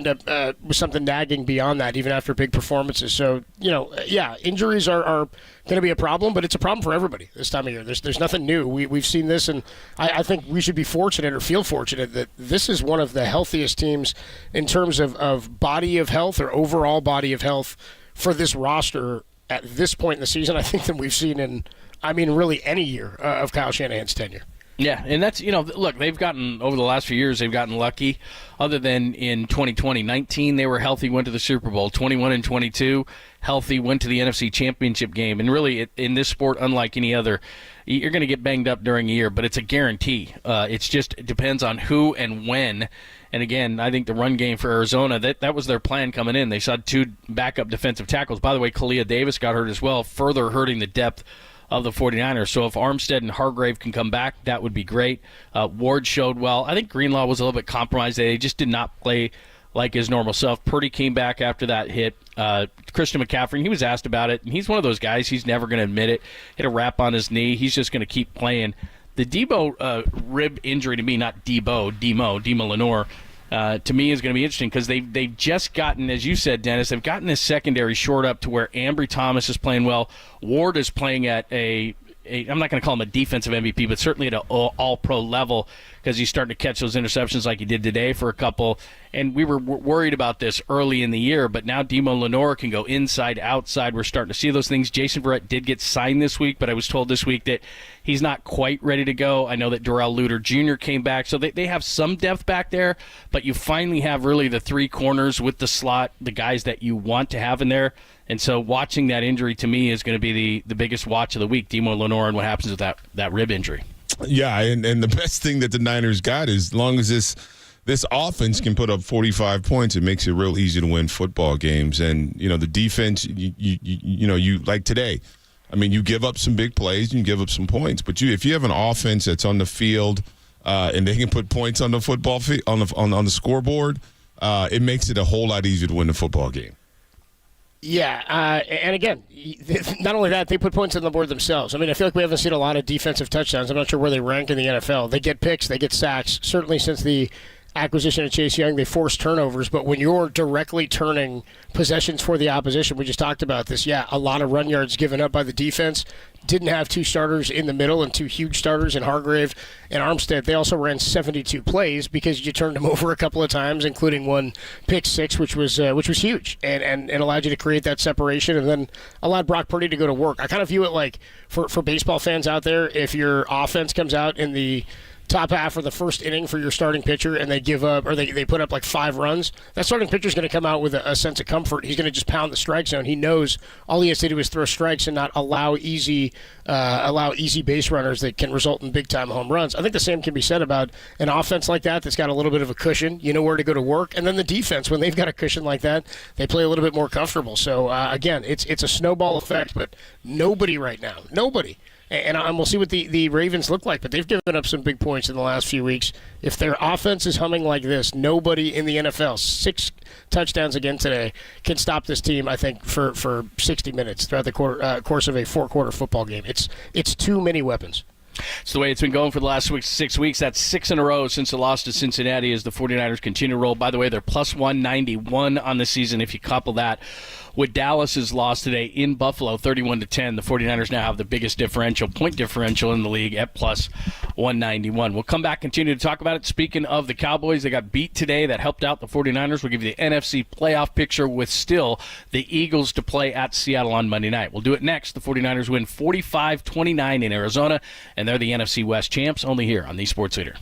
[SPEAKER 4] with something nagging beyond that, even after big performances. So, injuries are going to be a problem, but it's a problem for everybody this time of year. There's nothing new. We've seen this, and I think we should be fortunate or feel fortunate that this is one of the healthiest teams in terms of body of health or overall body of health for this roster at this point in the season, I think, than we've seen in, really any year of Kyle Shanahan's tenure. Yeah,
[SPEAKER 2] and that's, look, they've gotten, over the last few years, they've gotten lucky. Other than in 2020, 19, they were healthy, went to the Super Bowl. 21 and 22, healthy, went to the NFC Championship game. And really, in this sport, unlike any other, you're going to get banged up during a year, but it's a guarantee. It depends on who and when. And again, I think the run game for Arizona, that was their plan coming in. They saw 2 backup defensive tackles. By the way, Kalia Davis got hurt as well, further hurting the depth of the 49ers. So if Armstead and Hargrave can come back, that would be great. Ward showed well. I think Greenlaw was a little bit compromised. They just did not play like his normal self. Purdy came back after that hit. Christian McCaffrey, he was asked about it, and he's one of those guys, he's never going to admit it. Hit a wrap on his knee. He's just going to keep playing. The Debo rib injury to me, not Demo Lenore, to me is going to be interesting because they've just gotten, as you said, Dennis, they've gotten this secondary short up to where Ambry Thomas is playing well. Ward is playing at I'm not going to call him a defensive MVP, but certainly at an all-pro level because he's starting to catch those interceptions like he did today for a couple. And we were worried about this early in the year, but now Demo Lenore can go inside, outside. We're starting to see those things. Jason Verrett did get signed this week, but I was told this week that he's not quite ready to go. I know that Darrell Luter Jr. came back, so they have some depth back there, but you finally have really the 3 corners with the slot, the guys that you want to have in there. And so watching that injury to me is going to be the biggest watch of the week, Demo Lenore, and what happens with that rib injury.
[SPEAKER 3] Yeah, and the best thing that the Niners got is, as long as this this offense can put up 45 points. It makes it real easy to win football games. And, the defense, you like today. I mean, you give up some big plays, you give up some points. But if you have an offense that's on the field and they can put points on the football field, on the scoreboard, it makes it a whole lot easier to win the football game.
[SPEAKER 4] Yeah, and again, not only that, they put points on the board themselves. I mean, I feel like we haven't seen a lot of defensive touchdowns. I'm not sure where they rank in the NFL. They get picks, they get sacks. Certainly since the acquisition of Chase Young, they force turnovers. But when you're directly turning possessions for the opposition, we just talked about this, a lot of run yards given up by the defense. Didn't have two starters in the middle and two huge starters in Hargrave and Armstead. They also ran 72 plays because you turned them over a couple of times, including one pick six, which was huge and allowed you to create that separation and then allowed Brock Purdy to go to work. I kind of view it like for baseball fans out there, if your offense comes out in the top half of the first inning for your starting pitcher and they give up or they put up like 5 runs, that starting pitcher is going to come out with a sense of comfort. He's going to just pound the strike zone. He knows all he has to do is throw strikes and not allow easy base runners that can result in big time home runs. I think the same can be said about an offense like that's got a little bit of a cushion. You know where to go to work. And then the defense, when they've got a cushion like that, they play a little bit more comfortable. So again, it's a snowball effect, but nobody right now, and we'll see what the Ravens look like, but they've given up some big points in the last few weeks. If their offense is humming like this, nobody in the NFL, 6 touchdowns again today, can stop this team, I think, for 60 minutes throughout the course of a 4-quarter football game. It's too many weapons.
[SPEAKER 2] It's the way it's been going for the last 6 weeks. That's 6 in a row since the loss to Cincinnati as the 49ers continue to roll. By the way, they're plus 191 on the season. If you couple that with Dallas's loss today in Buffalo, 31-10, the 49ers now have the biggest point differential in the league at plus 191. We'll come back, continue to talk about it. Speaking of the Cowboys, they got beat today. That helped out the 49ers. We'll give you the NFC playoff picture with still the Eagles to play at Seattle on Monday night. We'll do it next. The 49ers win 45-29 in Arizona, and they're the NFC West champs, only here on the Sports Leader.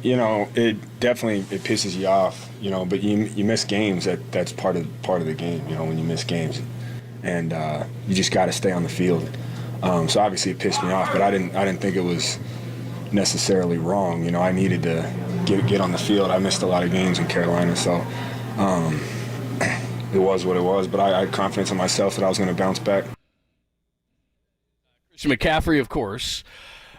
[SPEAKER 6] You know, it pisses you off, you know, but you miss games. That's part of the game, you know, when you miss games. And you just got to stay on the field. So obviously it pissed me off, but I didn't think it was necessarily wrong. You know, I needed to get on the field. I missed a lot of games in Carolina, so it was what it was. But I had confidence in myself that I was going to bounce back.
[SPEAKER 2] Christian McCaffrey, of course.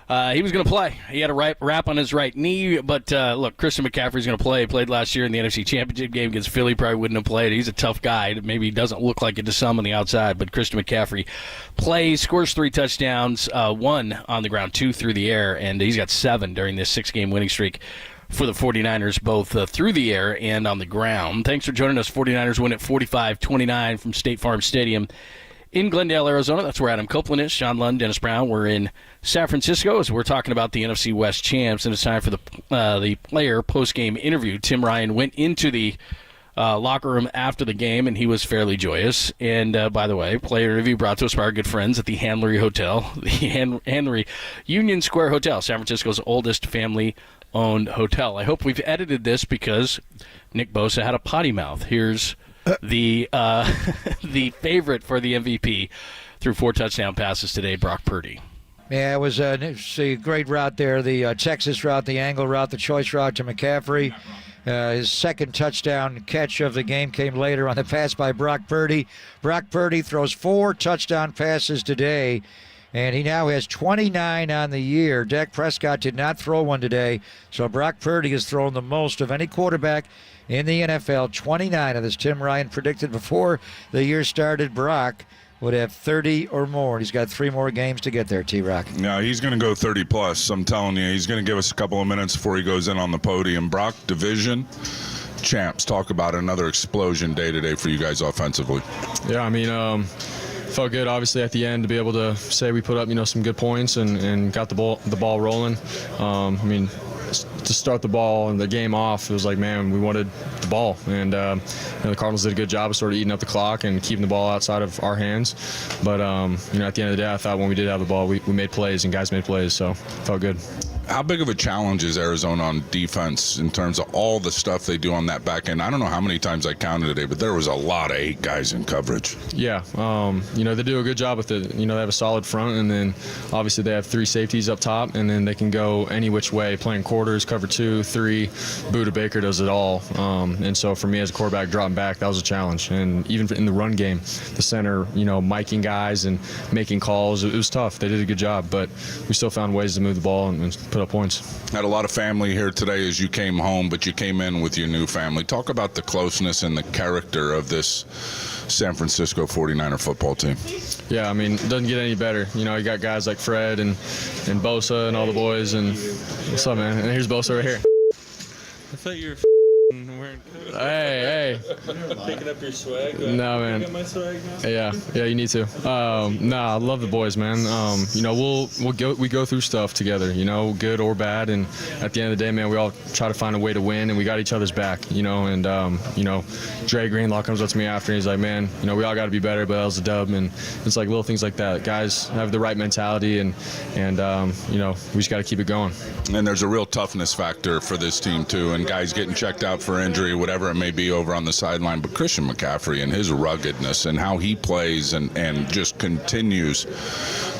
[SPEAKER 2] He was going to play. He had a wrap on his right knee, but look, Christian McCaffrey's going to play. He played last year in the NFC Championship game against Philly. Probably wouldn't have played. He's a tough guy. Maybe he doesn't look like it to some on the outside, but Christian McCaffrey plays, scores 3 touchdowns, 1 on the ground, 2 through the air, and he's got 7 during this 6-game winning streak for the 49ers, both through the air and on the ground. Thanks for joining us. 49ers win at 45-29 from State Farm Stadium in Glendale, Arizona. That's where Adam Copeland is. Sean Lund, Dennis Brown. We're in San Francisco as we're talking about the NFC West champs, and it's time for the player post-game interview. Tim Ryan went into the locker room after the game, and he was fairly joyous. And, by the way, player interview brought to us by our good friends at the Hanlery Hotel, the Hanlery Union Square Hotel, San Francisco's oldest family-owned hotel. I hope we've edited this because Nick Bosa had a potty mouth. Here's the favorite for the MVP through 4 touchdown passes today, Brock Purdy.
[SPEAKER 1] Yeah, it was a great route there, the Texas route, the angle route, the choice route to McCaffrey. His second touchdown catch of the game came later on the pass by Brock Purdy. Brock Purdy throws 4 touchdown passes today, and he now has 29 on the year. Dak Prescott did not throw one today, so Brock Purdy has thrown the most of any quarterback in the NFL, 29 of this. Tim Ryan predicted before the year started Brock would have 30 or more. He's got 3 more games to get there, T-Rock.
[SPEAKER 7] No, he's going to go 30-plus. I'm telling you, he's going to give us a couple of minutes before he goes in on the podium. Brock, division champs, talk about another explosion day today for you guys offensively.
[SPEAKER 8] Yeah, I mean, felt good, obviously, at the end to be able to say we put up, some good points and got the ball rolling. I mean, to start the ball and the game off, it was like, man, we wanted the ball. And the Cardinals did a good job of sort of eating up the clock and keeping the ball outside of our hands. But, at the end of the day, I thought when we did have the ball, we made plays and guys made plays, so felt good.
[SPEAKER 7] How big of a challenge is Arizona on defense in terms of all the stuff they do on that back end? I don't know how many times I counted today, but there was a lot of 8 guys in coverage.
[SPEAKER 8] Yeah, they do a good job with it. They have a solid front, and then obviously they have 3 safeties up top, and then they can go any which way, playing quarters, cover 2, 3. Buda Baker does it all. And so for me as a quarterback dropping back, that was a challenge. And even in the run game, the center, miking guys and making calls, it was tough. They did a good job, but we still found ways to move the ball and put up points.
[SPEAKER 7] Had a lot of family here today as you came home, but you came in with your new family. Talk about the closeness and the character of this San Francisco 49er football team.
[SPEAKER 8] Yeah, I mean, it doesn't get any better. You got guys like Fred and Bosa and all the boys. And what's up, man? And here's Bosa right here.
[SPEAKER 9] I thought you were wearing coats.
[SPEAKER 8] Hey.
[SPEAKER 9] Picking up your swag.
[SPEAKER 8] No, man.
[SPEAKER 9] Pick up my swag now?
[SPEAKER 8] Yeah, you need to. I love the boys, man. We go through stuff together, good or bad, and at the end of the day, man, we all try to find a way to win, and we got each other's back, and Dre Greenlaw comes up to me after, and he's like, man, we all got to be better, but that was a dub, and it's like little things like that. Guys have the right mentality, and we just got to keep it going.
[SPEAKER 7] And there's a real toughness factor for this team too, and guys getting checked out for injury, whatever it may be over on the sideline. But Christian McCaffrey and his ruggedness and how he plays and just continues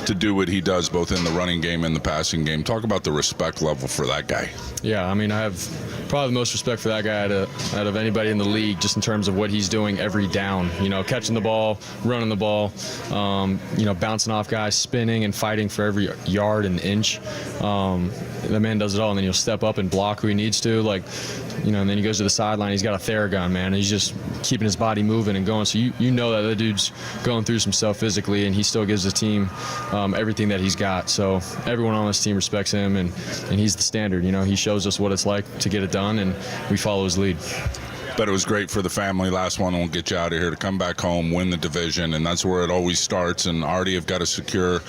[SPEAKER 7] to do what he does both in the running game and the passing game. Talk about the respect level for that guy.
[SPEAKER 8] Yeah, I mean, I have probably the most respect for that guy out of anybody in the league, just in terms of what he's doing every down. Catching the ball, running the ball, bouncing off guys, spinning and fighting for every yard and inch. The man does it all, and then he'll step up and block who he needs to. And then he goes to the sideline. He's got a Theragun, man. He's just keeping his body moving and going. So you know that the dude's going through some stuff physically, and he still gives the team everything that he's got. So everyone on this team respects him, and he's the standard. He shows us what it's like to get it done, and we follow his lead.
[SPEAKER 7] But it was great for the family. Last one will get you out of here to come back home, win the division, and that's where it always starts. And already have got a secure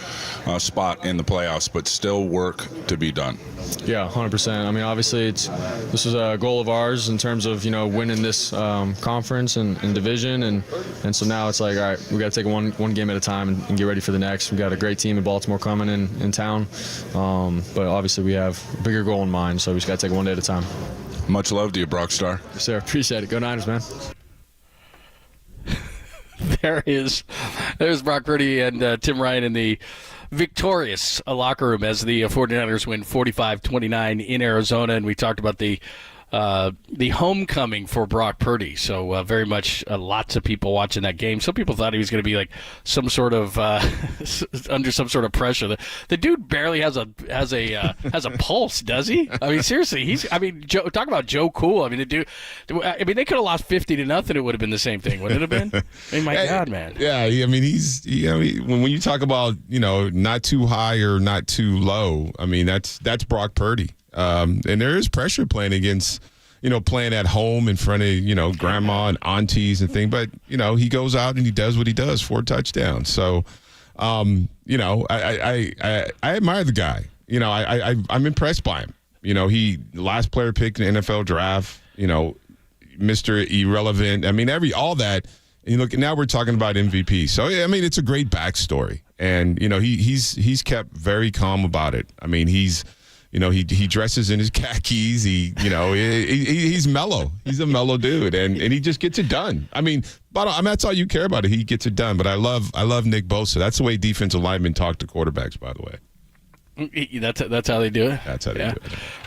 [SPEAKER 7] spot in the playoffs, but still work to be done.
[SPEAKER 8] Yeah, 100%. I mean, obviously, this was a goal of ours in terms of winning this conference and division, and so now it's like, all right, we got to take one game at a time and get ready for the next. We got a great team in Baltimore coming in town, but obviously we have a bigger goal in mind, so we just got to take it one day at a time.
[SPEAKER 7] Much love to you, Brock Star.
[SPEAKER 8] Yes, sir. Appreciate it. Go Niners, man.
[SPEAKER 2] There's Brock Purdy and Tim Ryan in the victorious locker room as the 49ers win 45-29 in Arizona, and we talked about the homecoming for Brock Purdy. So very much lots of people watching that game. Some people thought he was going to be like some sort of under some sort of pressure. The dude barely has a pulse, does he? I mean, seriously, talk about Joe Cool. I mean, the dude. I mean, they could have lost 50-0. It would have been the same thing, wouldn't it have been? I mean, my God, man.
[SPEAKER 3] Yeah, I mean, when you talk about not too high or not too low, I mean that's Brock Purdy. And there is pressure playing against, playing at home in front of, grandma and aunties and things. But, he goes out and he does what he does, 4 touchdowns. So, I admire the guy. I'm impressed by him. He last player picked in the NFL draft, Mr. Irrelevant. I mean, all that. And look, now we're talking about MVP. So, I mean, it's a great backstory. And, he's kept very calm about it. I mean, he dresses in his khakis. He's mellow. He's a mellow dude, and he just gets it done. I mean, that's all you care about. He gets it done. But I love Nick Bosa. That's the way defensive linemen talk to quarterbacks, by the way.
[SPEAKER 2] That's how they do it.
[SPEAKER 3] That's how they do it.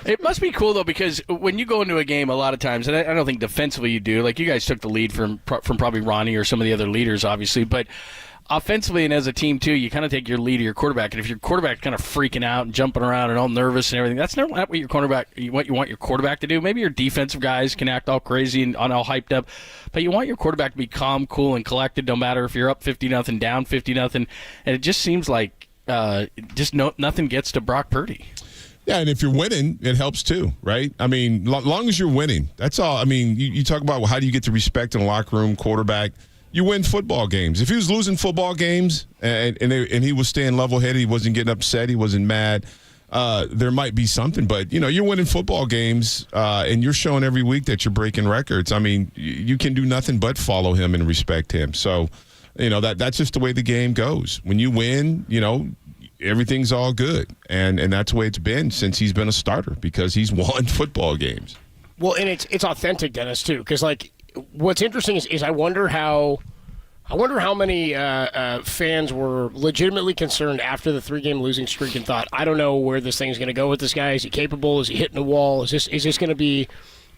[SPEAKER 2] It must be cool though, because when you go into a game, a lot of times, and I don't think defensively you do. Like you guys took the lead from probably Ronnie or some of the other leaders, obviously, but. Offensively and as a team, too, you kind of take your lead of your quarterback. And if your quarterback's kind of freaking out and jumping around and all nervous and everything, that's not what you want your quarterback to do. Maybe your defensive guys can act all crazy and all hyped up, but you want your quarterback to be calm, cool, and collected no matter if you're up 50-0, down 50-0. And it just seems like nothing gets to Brock Purdy.
[SPEAKER 3] Yeah, and if you're winning, it helps too, right? I mean, long as you're winning, that's all. I mean, you talk about how do you get the respect in the locker room, quarterback. You win football games. If he was losing football games and he was staying level-headed, he wasn't getting upset, he wasn't mad, there might be something. But, you're winning football games and you're showing every week that you're breaking records. I mean, you can do nothing but follow him and respect him. So, that's just the way the game goes. When you win, everything's all good. And that's the way it's been since he's been a starter because he's won football games.
[SPEAKER 4] Well, and it's authentic, Dennis, too, because, what's interesting is I wonder how many fans were legitimately concerned after the 3-game losing streak and thought, I don't know where this thing's going to go with this guy. Is he capable? Is he hitting the wall? Is this going to be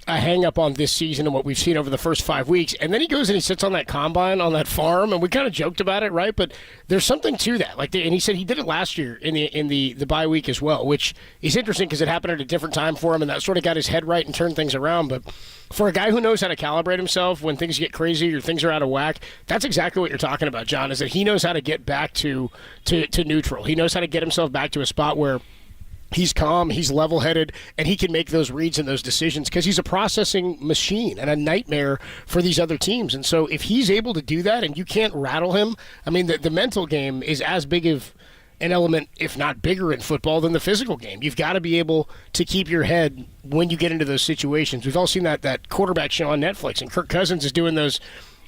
[SPEAKER 4] a hang-up on this season and what we've seen over the first 5 weeks? And then he goes and he sits on that combine on that farm, and we kind of joked about it, right? But there's something to that. And he said he did it last year in the bye week as well, which is interesting because it happened at a different time for him, and that sort of got his head right and turned things around. But for a guy who knows how to calibrate himself when things get crazy or things are out of whack, that's exactly what you're talking about, John, is that he knows how to get back to neutral. He knows how to get himself back to a spot where he's calm, he's level-headed, and he can make those reads and those decisions because he's a processing machine and a nightmare for these other teams. And so if he's able to do that and you can't rattle him, I mean, the mental game is as big of an element, if not bigger in football, than the physical game. You've got to be able to keep your head when you get into those situations. We've all seen that quarterback show on Netflix, and Kirk Cousins is doing those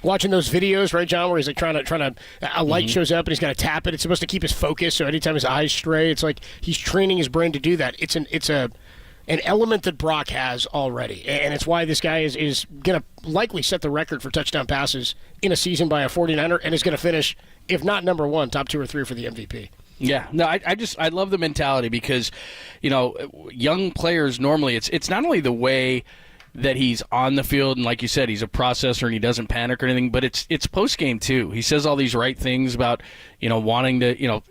[SPEAKER 4] watching those videos, right, John, where he's like trying to a light shows up and he's got to tap it. It's supposed to keep his focus, so anytime his eyes stray, it's like he's training his brain to do that. It's an element that Brock has already, and it's why this guy is going to likely set the record for touchdown passes in a season by a 49er and is going to finish, if not number 1, top 2 or 3 for the MVP.
[SPEAKER 2] Yeah, no, I love the mentality because, young players normally it's not only the way that he's on the field, and like you said, he's a processor and he doesn't panic or anything, but it's post-game too. He says all these right things about, wanting to,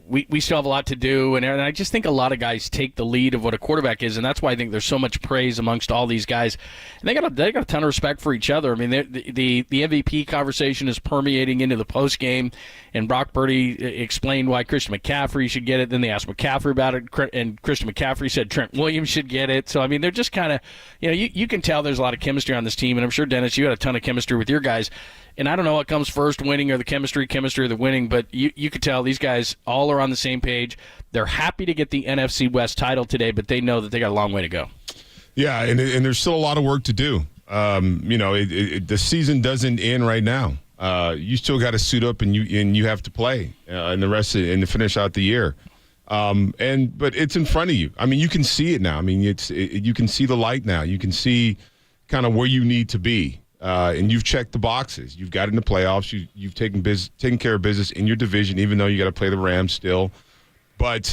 [SPEAKER 2] we still have a lot to do, and I just think a lot of guys take the lead of what a quarterback is, and that's why I think there's so much praise amongst all these guys. And they got a ton of respect for each other. I mean, the MVP conversation is permeating into the post game, and Brock Purdy explained why Christian McCaffrey should get it. Then they asked McCaffrey about it, and Christian McCaffrey said Trent Williams should get it. So I mean, they're just kind of, you can tell there's a lot of chemistry on this team, and I'm sure, Dennis, you had a ton of chemistry with your guys. And I don't know what comes first, winning or the chemistry or the winning, but you could tell these guys all are on the same page. They're happy to get the NFC West title today, but they know that they got a long way to go.
[SPEAKER 3] Yeah, and there's still a lot of work to do. The season doesn't end right now. You still got to suit up and you have to play and to finish out the year. But it's in front of you. I mean, you can see it now. I mean, you can see the light now. You can see kind of where you need to be. And you've checked the boxes. You've got in the playoffs. You've taken care of business in your division, even though you got to play the Rams still. But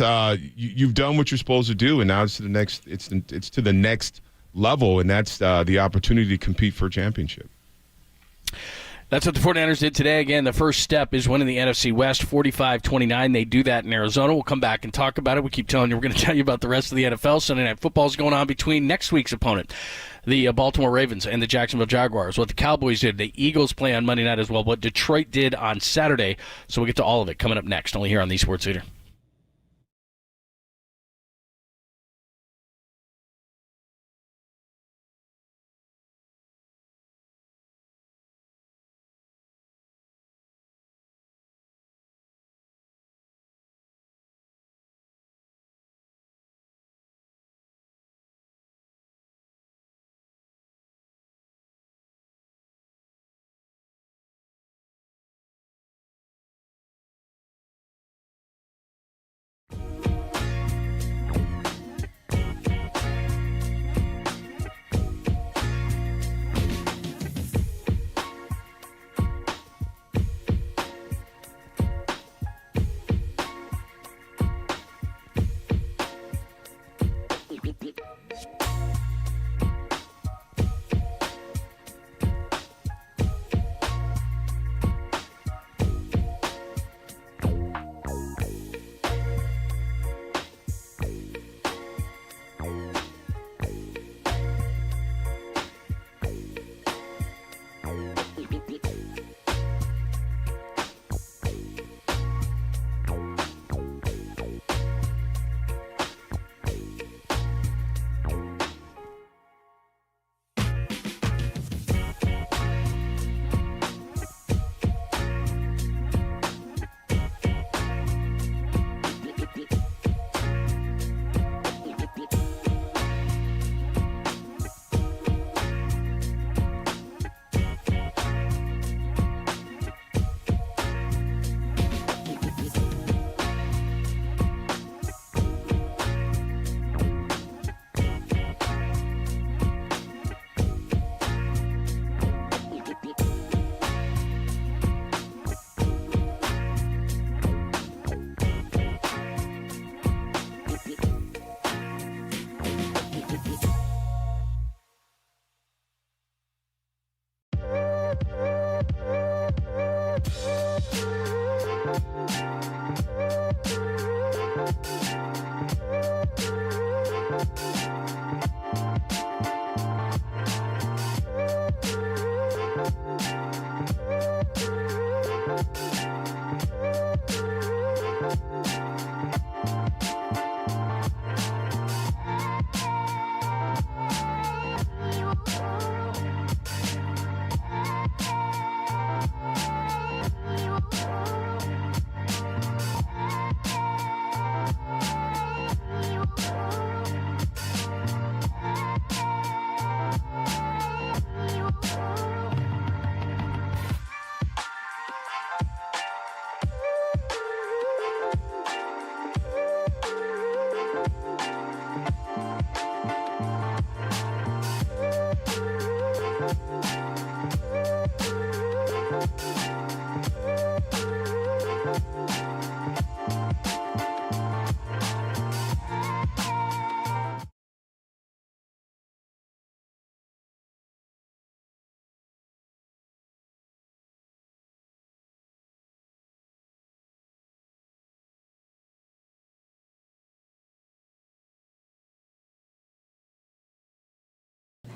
[SPEAKER 3] you've done what you're supposed to do, and now it's to the next. It's to the next level, and that's the opportunity to compete for a championship.
[SPEAKER 2] That's what the 49ers did today. Again, the first step is winning the NFC West 45-29. They do that in Arizona. We'll come back and talk about it. We keep telling you we're going to tell you about the rest of the NFL. Sunday Night Football is going on between next week's opponent, the Baltimore Ravens, and the Jacksonville Jaguars. What the Cowboys did, the Eagles play on Monday night as well, what Detroit did on Saturday. So we'll get to all of it coming up next, only here on the Sports Leader.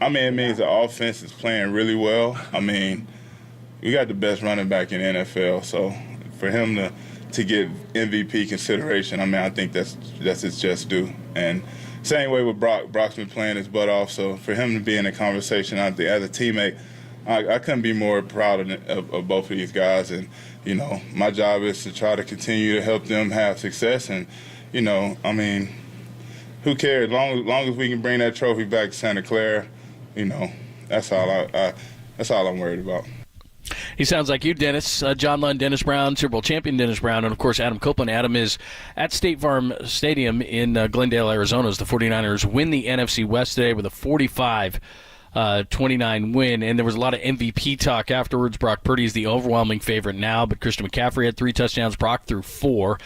[SPEAKER 10] I mean, it means the offense is playing really well. I mean, we got the best running back in the NFL, so for him to get MVP consideration, I mean, I think that's his just due. And same way with Brock. Brock's been playing his butt off, so for him to be in a conversation out there as a teammate, I couldn't be more proud of both of these guys. And, you know, my job is to try to continue to help them have success. And, you know, I mean, who cares? Long as we can bring that trophy back to Santa Clara, you know, that's all I'm worried about.
[SPEAKER 2] He sounds like you, Dennis. John Lund, Dennis Brown, Super Bowl champion Dennis Brown, and, of course, Adam Copeland. Adam is at State Farm Stadium in Glendale, Arizona, as the 49ers win the NFC West today with a 45-29 win. And there was a lot of MVP talk afterwards. Brock Purdy is the overwhelming favorite now, but Christian McCaffrey had 3 touchdowns. Brock threw 4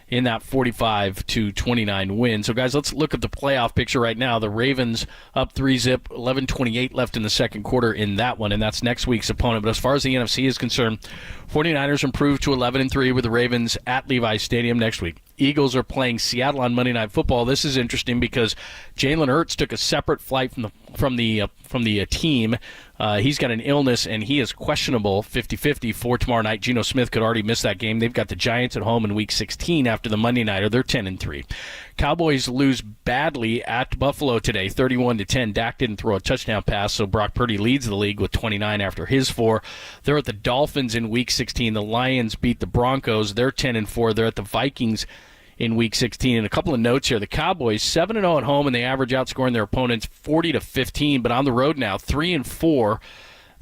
[SPEAKER 2] in that 45-29 win. So, guys, let's look at the playoff picture right now. The Ravens up 3-zip, 11:28 left in the second quarter in that one, and that's next week's opponent. But as far as the NFC is concerned, 49ers improved to 11-3 with the Ravens at Levi's Stadium next week. Eagles are playing Seattle on Monday Night Football. This is interesting because Jalen Hurts took a separate flight from the team. He's got an illness, and he is questionable 50-50 for tomorrow night. Geno Smith could already miss that game. They've got the Giants at home in Week 16 after the Monday Nighter. They're 10-3. Cowboys lose badly at Buffalo today, 31-10. Dak didn't throw a touchdown pass, so Brock Purdy leads the league with 29 after his 4. They're at the Dolphins in Week 16. The Lions beat the Broncos. They're 10-4. They're at the Vikings in Week 16. And a couple of notes here. The Cowboys 7-0 at home, and they average outscoring their opponents 40-15. But on the road now, 3-4.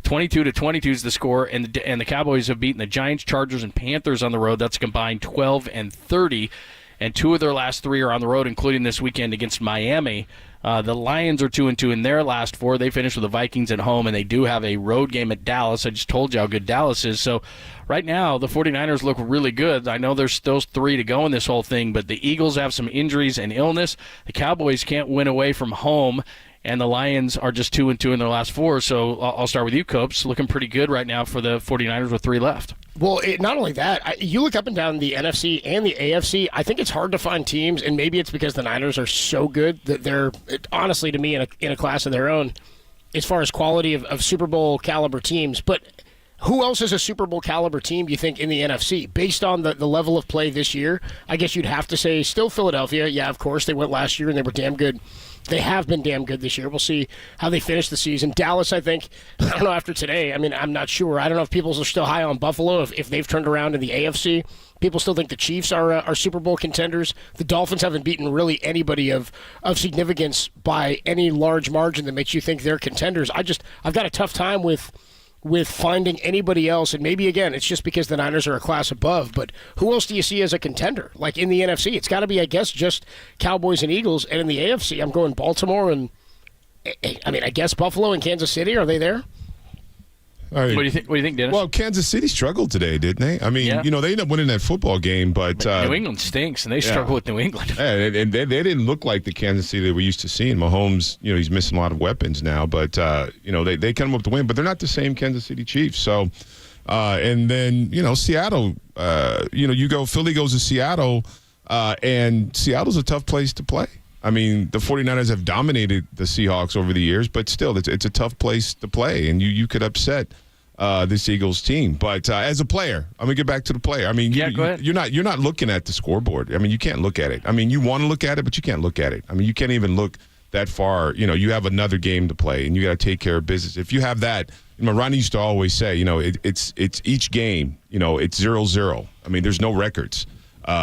[SPEAKER 2] 22-22 is the score, and the Cowboys have beaten the Giants, Chargers, and Panthers on the road. That's a combined 12-30. And 2 of their last 3 are on the road, including this weekend against Miami. The Lions are 2-2 in their last 4. They finished with the Vikings at home, and they do have a road game at Dallas. I just told you how good Dallas is. So right now, the 49ers look really good. I know there's those 3 to go in this whole thing, but the Eagles have some injuries and illness. The Cowboys can't win away from home, and the Lions are just 2-2 in their last 4. So I'll start with you, Copes. Looking pretty good right now for the 49ers with 3 left.
[SPEAKER 4] Well, not only that, you look up and down the NFC and the AFC, I think it's hard to find teams, and maybe it's because the Niners are so good that they're, honestly, to me, in a class of their own, as far as quality of Super Bowl caliber teams. But who else is a Super Bowl caliber team, do you think, in the NFC? Based on the level of play this year, I guess you'd have to say still Philadelphia. Yeah, of course, they went last year, and they were damn good. They have been damn good this year. We'll see how they finish the season. Dallas, I think, I don't know after today. I mean, I'm not sure. I don't know if people are still high on Buffalo, if they've turned around in the AFC. People still think the Chiefs are Super Bowl contenders. The Dolphins haven't beaten really anybody of significance by any large margin that makes you think they're contenders. I've got a tough time with finding anybody else, and maybe, again, it's just because the Niners are a class above, but who else do you see as a contender? Like in the NFC, it's got to be, I guess, just Cowboys and Eagles, and in the AFC, I'm going Baltimore and, I mean, I guess Buffalo and Kansas City. Are they there?
[SPEAKER 3] All right.
[SPEAKER 2] What do you think, Dennis?
[SPEAKER 3] Well, Kansas City struggled today, didn't they? I mean, you know, they ended up winning that football game, but
[SPEAKER 2] New England stinks, and they struggle with New England.
[SPEAKER 3] Yeah, and they didn't look like the Kansas City that we're used to seeing. Mahomes, you know, he's missing a lot of weapons now, but you know, they come up to win, but they're not the same Kansas City Chiefs. So, and then you know, Seattle, you know, Philly goes to Seattle, and Seattle's a tough place to play. I mean, the 49ers have dominated the Seahawks over the years, but still, it's a tough place to play, and you could upset this Eagles team. But as a player, I'm gonna get back to the player. I mean,
[SPEAKER 2] go ahead.
[SPEAKER 3] You're not looking at the scoreboard. I mean, you can't look at it. I mean, you want to look at it, but you can't look at it. I mean, you can't even look that far. You know, you have another game to play, and you got to take care of business. If you have that, you know, Ronnie used to always say, you know, it's each game. You know, it's 0-0. I mean, there's no records.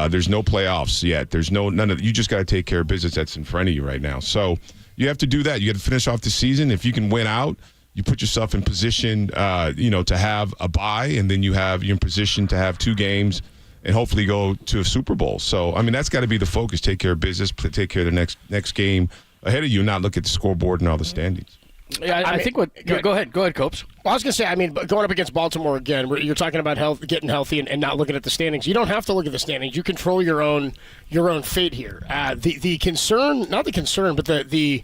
[SPEAKER 3] There's no playoffs yet. There's none of. You just got to take care of business that's in front of you right now. So you have to do that. You got to finish off the season. If you can win out, you put yourself in position, you know, to have a bye, and then you're in position to have 2 games and hopefully go to a Super Bowl. So I mean, that's got to be the focus. Take care of business. Take care of the next game ahead of you. Not look at the scoreboard and all the standings.
[SPEAKER 2] Yeah, I think what. Go ahead, Copes.
[SPEAKER 4] Well, I was going to say, I mean, going up against Baltimore again, you're talking about getting healthy and not looking at the standings. You don't have to look at the standings. You control your own fate here. The concern, not the concern, but the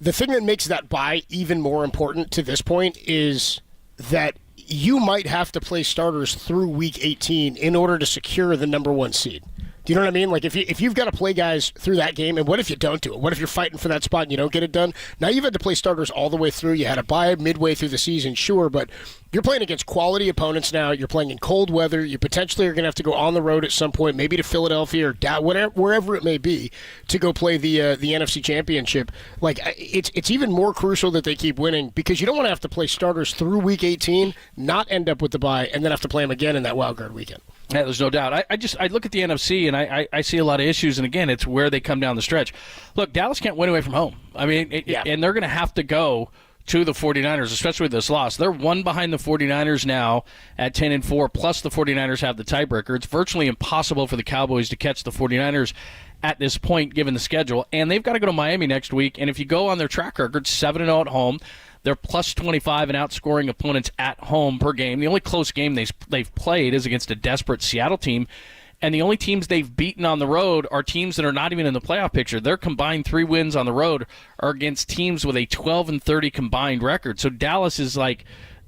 [SPEAKER 4] thing that makes that bye even more important to this point is that you might have to play starters through Week 18 in order to secure the number 1 seed. Do you know what I mean? Like, if you've got to play guys through that game, and what if you don't do it? What if you're fighting for that spot and you don't get it done? Now you've had to play starters all the way through. You had a bye midway through the season, sure, but you're playing against quality opponents now. You're playing in cold weather. You potentially are going to have to go on the road at some point, maybe to Philadelphia or wherever it may be, to go play the NFC Championship. Like, it's even more crucial that they keep winning because you don't want to have to play starters through Week 18, not end up with the bye, and then have to play them again in that wild card weekend.
[SPEAKER 2] Yeah, there's no doubt. I look at the NFC and I see a lot of issues, and again, it's where they come down the stretch. Look, Dallas can't win away from home. I mean, and they're going to have to go to the 49ers, especially with this loss. They're one behind the 49ers now at 10-4, plus the 49ers have the tiebreaker. It's virtually impossible for the Cowboys to catch the 49ers at this point, given the schedule. And they've got to go to Miami next week, and if you go on their track record, 7-0 at home, they're plus 25 in outscoring opponents at home per game. The only close game they've played is against a desperate Seattle team, and the only teams they've beaten on the road are teams that are not even in the playoff picture. Their combined 3 wins on the road are against teams with a 12-30 combined record. So Dallas is like,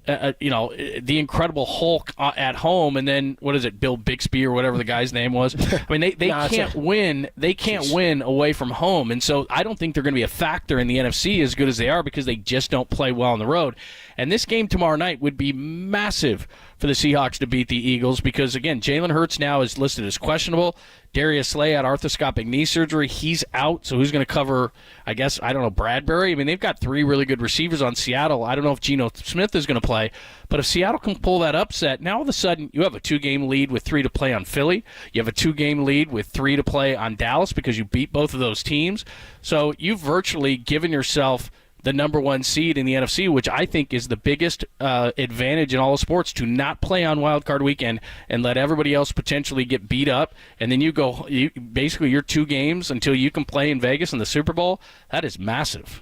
[SPEAKER 2] the Incredible Hulk at home, and then what is it, Bill Bixby or whatever the guy's name was? I mean, they can't win. They can't win away from home, and so I don't think they're going to be a factor in the NFC as good as they are because they just don't play well on the road. And this game tomorrow night would be massive for the Seahawks to beat the Eagles because, again, Jalen Hurts now is listed as questionable. Darius Slay had arthroscopic knee surgery. He's out, so who's going to cover, I guess, I don't know, Bradbury? I mean, they've got 3 really good receivers on Seattle. I don't know if Geno Smith is going to play, but if Seattle can pull that upset, now all of a sudden you have a 2-game lead with 3 to play on Philly. You have a 2-game lead with 3 to play on Dallas because you beat both of those teams. So you've virtually given yourself the number 1 seed in the NFC, which I think is the biggest advantage in all of sports, to not play on Wild Card Weekend and let everybody else potentially get beat up. And then basically your 2 games until you can play in Vegas in the Super Bowl. That is massive.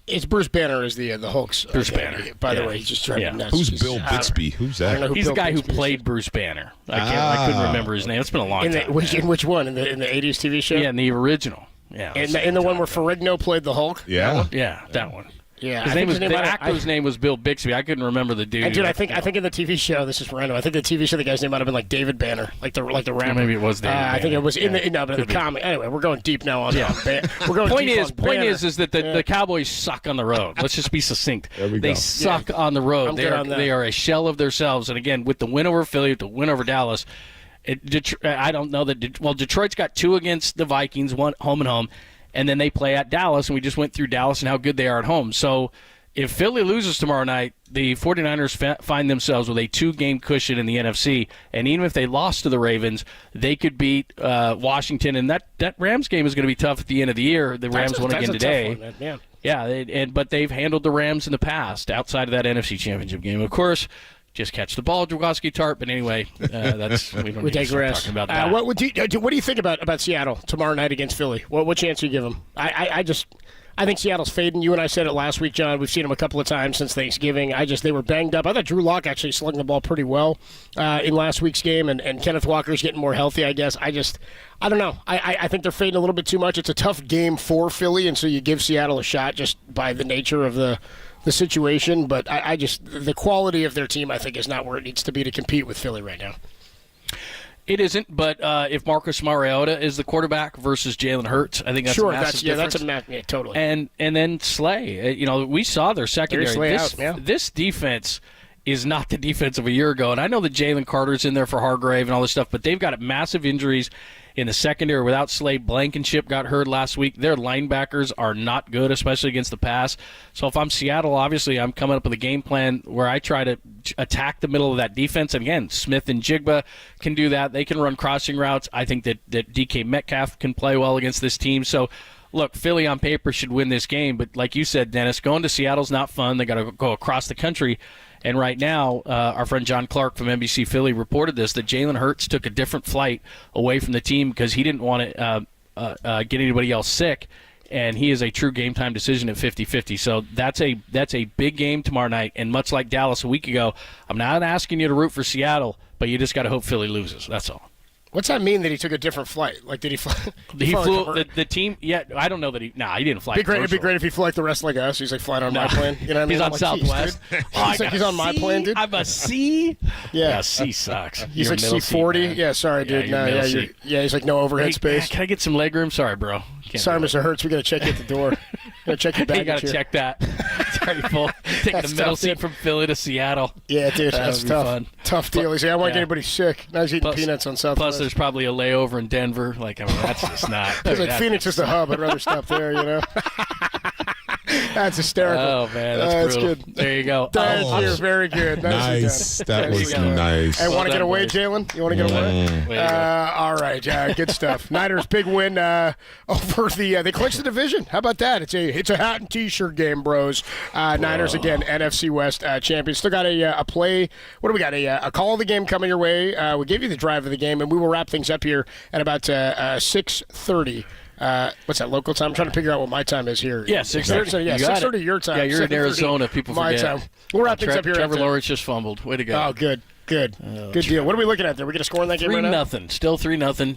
[SPEAKER 4] It's Bruce Banner is the Hulk's.
[SPEAKER 2] Bruce Banner.
[SPEAKER 4] By the way, he's just trying to nuts.
[SPEAKER 3] Who's Bill Bixby? Who's that?
[SPEAKER 2] He's the guy who played Bruce Banner. I couldn't remember his name. It's been a long time.
[SPEAKER 4] In which one? In the 80s TV show?
[SPEAKER 2] Yeah, in the original. Yeah,
[SPEAKER 4] in the one where Ferrigno played the Hulk?
[SPEAKER 3] Yeah.
[SPEAKER 2] Yeah, that one.
[SPEAKER 4] Yeah,
[SPEAKER 2] the actor's name was Bill Bixby. I couldn't remember the dude.
[SPEAKER 4] And dude, I think in the TV show, this is random. I think the TV show, the guy's name might have been like David Banner, like the rapper.
[SPEAKER 2] Maybe it was David Banner.
[SPEAKER 4] I think it was in the comic. Anyway, we're going deep now on. We're going.
[SPEAKER 2] Point is that the Cowboys suck on the road. Let's just be succinct. They suck on the road. They are a shell of themselves. And again, with the win over Philly, with the win over Dallas, I don't know that. Detroit's got 2 against the Vikings, 1 home and home. And then they play at Dallas, and we just went through Dallas and how good they are at home. So if Philly loses tomorrow night, the 49ers find themselves with a 2-game cushion in the NFC. And even if they lost to the Ravens, they could beat Washington. And that Rams game is going to be tough at the end of the year. The Rams won again today.
[SPEAKER 4] Tough one, man.
[SPEAKER 2] Yeah, but they've handled the Rams in the past outside of that NFC Championship game. Of course, just catch the ball, Jaworski Tart. But anyway, we don't need to start talking about that.
[SPEAKER 4] What do you think about Seattle tomorrow night against Philly? What chance do you give them? I think Seattle's fading. You and I said it last week, John. We've seen them a couple of times since Thanksgiving. They were banged up. I thought Drew Lock actually slung the ball pretty well in last week's game, and Kenneth Walker's getting more healthy, I guess. I don't know. I think they're fading a little bit too much. It's a tough game for Philly, and so you give Seattle a shot just by the nature of the situation. But the quality of their team, I think, is not where it needs to be to compete with Philly right now.
[SPEAKER 2] It isn't, but if Marcus Mariota is the quarterback versus Jalen Hurts, I think that's a massive difference.
[SPEAKER 4] That's totally.
[SPEAKER 2] And then Slay, we saw their secondary. This defense is not the defense of a year ago, and I know that Jalen Carter's in there for Hargrave and all this stuff, but they've got massive injuries in the secondary without Slay. Blankenship got hurt last week. Their linebackers are not good, especially against the pass. So if I'm Seattle, obviously I'm coming up with a game plan where I try to attack the middle of that defense. And again, Smith and Jigba can do that. They can run crossing routes. I think that DK Metcalf can play well against this team. So look, Philly on paper should win this game, but like you said, Dennis, going to Seattle's not fun. They got to go across the country. And right now, our friend John Clark from NBC Philly reported this, that Jalen Hurts took a different flight away from the team because he didn't want to get anybody else sick, and he is a true game-time decision at 50-50. So that's a big game tomorrow night, and much like Dallas a week ago, I'm not asking you to root for Seattle, but you just got to hope Philly loses. That's all.
[SPEAKER 4] What's that mean that he took a different flight? Like, did he fly?
[SPEAKER 2] He flew the team. Yeah, I don't know that he. He didn't fly.
[SPEAKER 4] It'd be great if he flew like the rest like us. He's like flying on my plane. You know what I mean?
[SPEAKER 2] He's on
[SPEAKER 4] like,
[SPEAKER 2] Southwest.
[SPEAKER 4] He's on my plane, dude.
[SPEAKER 2] I'm a C.
[SPEAKER 4] Yeah,
[SPEAKER 2] C sucks.
[SPEAKER 4] He's
[SPEAKER 2] You're
[SPEAKER 4] like
[SPEAKER 2] middle
[SPEAKER 4] C40.
[SPEAKER 2] seat,
[SPEAKER 4] Yeah, sorry, dude. He's like no overhead
[SPEAKER 2] Hey,
[SPEAKER 4] space.
[SPEAKER 2] Can I get some leg room? Sorry, bro.
[SPEAKER 4] Sorry, Mr. Hertz. We got to check you at the door. Gotta check your baggage.
[SPEAKER 2] You got to check that. It's already full. Taking the middle seat from Philly to Seattle.
[SPEAKER 4] Yeah, dude, that's tough.
[SPEAKER 2] Fun.
[SPEAKER 4] Tough deal. He's like, I want to get anybody sick. Now he's eating peanuts on Southwest.
[SPEAKER 2] Plus, there's probably a layover in Denver. Like, I mean, that's just not.
[SPEAKER 4] He's like, Phoenix is the hub. I'd rather stop there, you know? That's hysterical.
[SPEAKER 2] Oh, man, that's brutal.
[SPEAKER 4] Good.
[SPEAKER 2] There you go.
[SPEAKER 4] Thank you. Very good.
[SPEAKER 3] Nice. That was nice.
[SPEAKER 4] Hey, want to get away, Jalen? You want to get away? All right. Good stuff. Niners big win over they clinched the division. How about that? It's a hat and T-shirt game, bros. Niners again, NFC West champions. Still got a play. What do we got? A call of the game coming your way. We gave you the drive of the game, and we will wrap things up here at about 6:30. What's that, local time? I'm trying to figure out what my time is here.
[SPEAKER 2] Yeah, 6:30.
[SPEAKER 4] Yeah, 6:30 your time.
[SPEAKER 2] Yeah, you're in Arizona. People
[SPEAKER 4] my
[SPEAKER 2] forget.
[SPEAKER 4] Time. We'll wrap things up here.
[SPEAKER 2] Trevor Lawrence just fumbled. Way to go.
[SPEAKER 4] Oh, good deal. What are we looking at there? We get a score in that game right now?
[SPEAKER 2] 3-0. Still 3-0.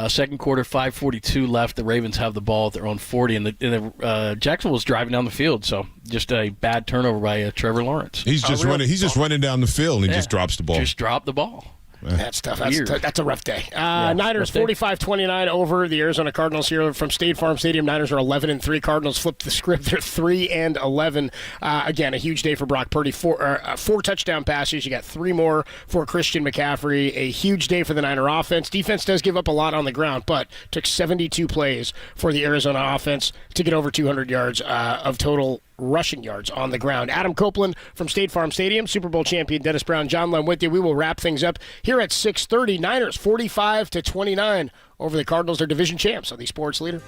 [SPEAKER 2] Second quarter, 5:42 left. The Ravens have the ball at their own 40, and Jacksonville's driving down the field. So just a bad turnover by Trevor Lawrence.
[SPEAKER 3] He's just running. He's just running down the field and he just drops the ball.
[SPEAKER 2] Just dropped the ball.
[SPEAKER 4] That's tough. That's a rough day. Niners 45-29 over the Arizona Cardinals here from State Farm Stadium. Niners are 11-3. Cardinals flipped the script. They're 3-11. Again, a huge day for Brock Purdy. Four touchdown passes. You got 3 more for Christian McCaffrey. A huge day for the Niner offense. Defense does give up a lot on the ground, but took 72 plays for the Arizona offense to get over 200 yards of total rushing yards on the ground. Adam Copeland from State Farm Stadium, Super Bowl champion Dennis Brown, John Lund with you. We will wrap things up here at 6:30. Niners 45-29 over the Cardinals, their division champs on the Sports Leader.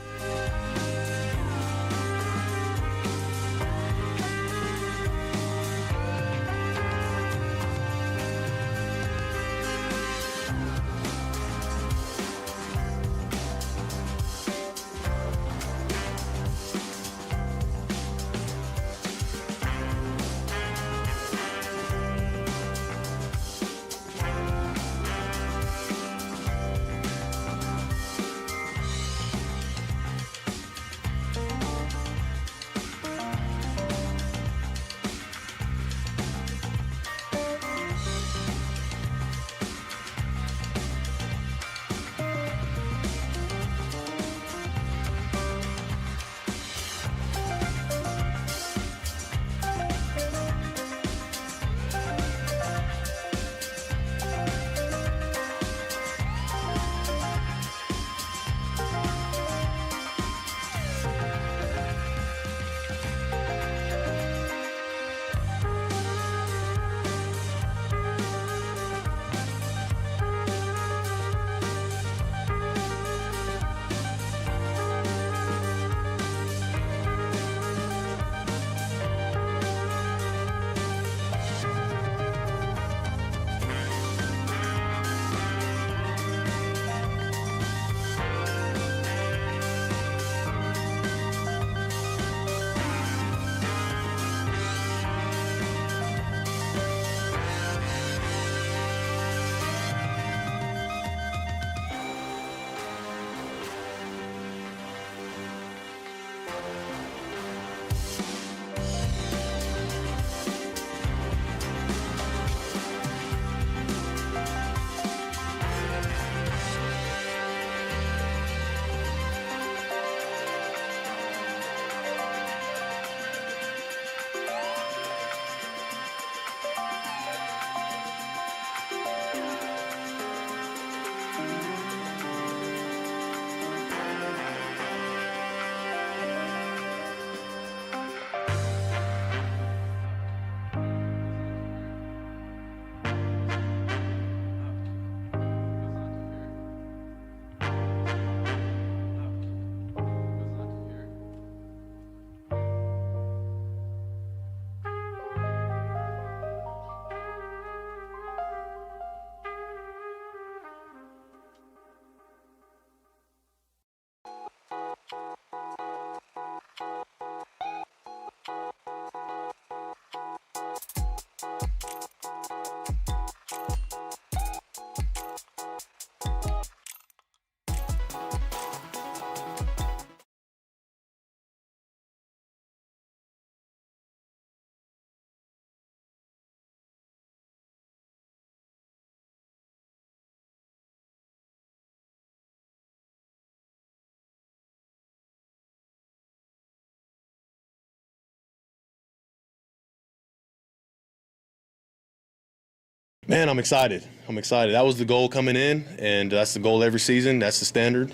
[SPEAKER 11] Man, I'm excited. That was the goal coming in, and that's the goal every season. That's the standard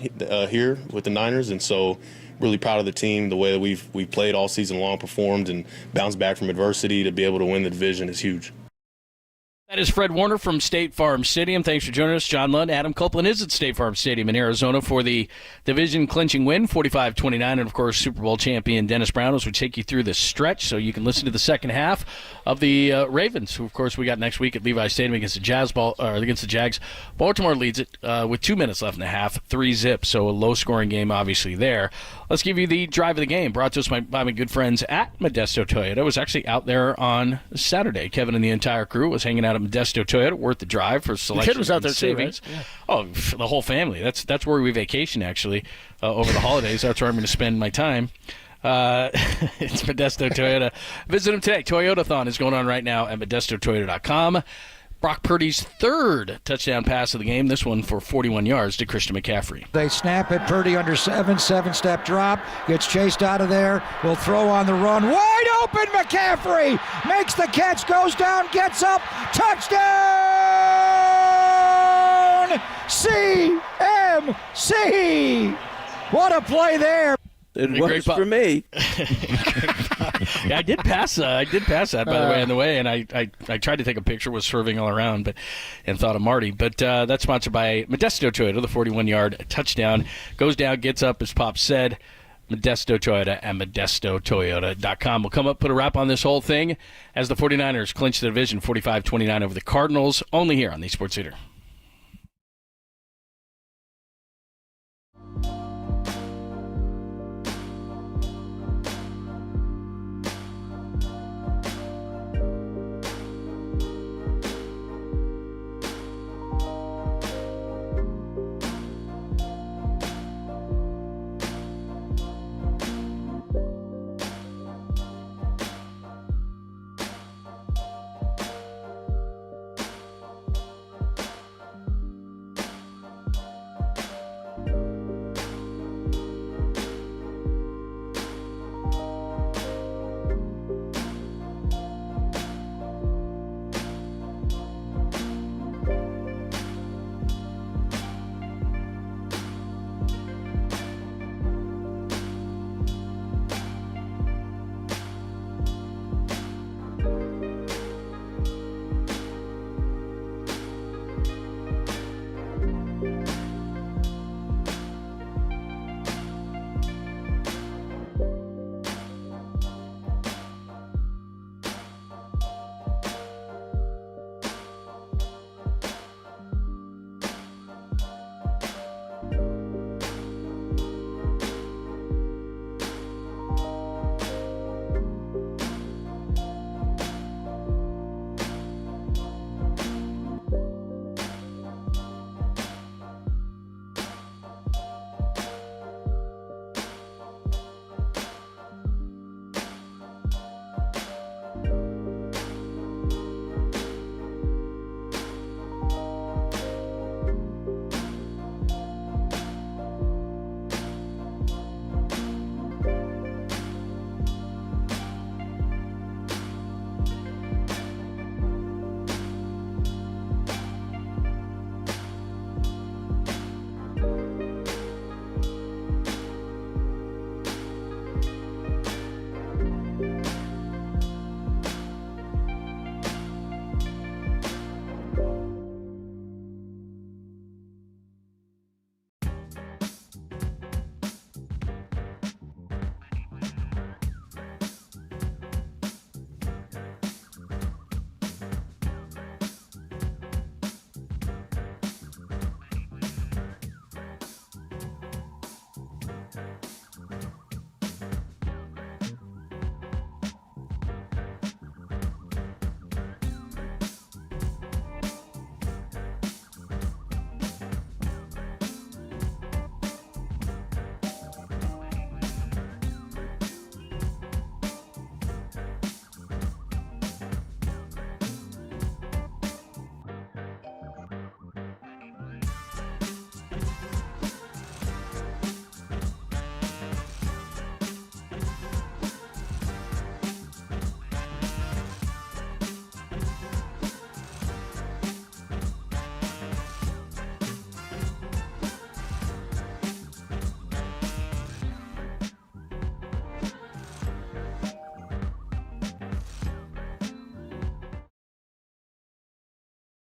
[SPEAKER 11] here with the Niners, and so really proud of the team. The way that we've played all season long, performed, and bounced back from adversity to be able to win the division is huge.
[SPEAKER 2] That is Fred Warner from State Farm Stadium. Thanks for joining us. John Lund, Adam Copeland is at State Farm Stadium in Arizona for the division-clinching win, 45-29. And, of course, Super Bowl champion Dennis Brown as we take you through this stretch so you can listen to the second half of the Ravens, who, of course, we got next week at Levi Stadium against the Jags. Baltimore leads it with 2 minutes left in the half, 3-zip, so a low-scoring game obviously there. Let's give you the drive of the game, brought to us by my good friends at Modesto Toyota. I was actually out there on Saturday. Kevin and the entire crew was hanging out at Modesto Toyota, worth the drive for selection.
[SPEAKER 4] The kid was out there
[SPEAKER 2] savings.
[SPEAKER 4] too, right? Yeah.
[SPEAKER 2] Oh, the whole family. That's where we vacation, actually, over the holidays. That's where I'm going to spend my time. It's Modesto Toyota. Visit them today. Toyotathon is going on right now at ModestoToyota.com. Brock Purdy's third touchdown pass of the game, this one for 41 yards to Christian McCaffrey.
[SPEAKER 1] They snap it. Purdy under seven-step drop. Gets chased out of there. Will throw on the run. Wide open, McCaffrey! Makes the catch, goes down, gets up. Touchdown! CMC! What a play there.
[SPEAKER 12] It works for me.
[SPEAKER 2] Yeah, I did pass that, by the way, on the way, and I tried to take a picture, was swerving all around, and thought of Marty. But that's sponsored by Modesto Toyota, the 41-yard touchdown. Goes down, gets up, as Pop said. Modesto Toyota and ModestoToyota.com. We'll come up, put a wrap on this whole thing as the 49ers clinch the division 45-29 over the Cardinals, only here on the Sports Leader.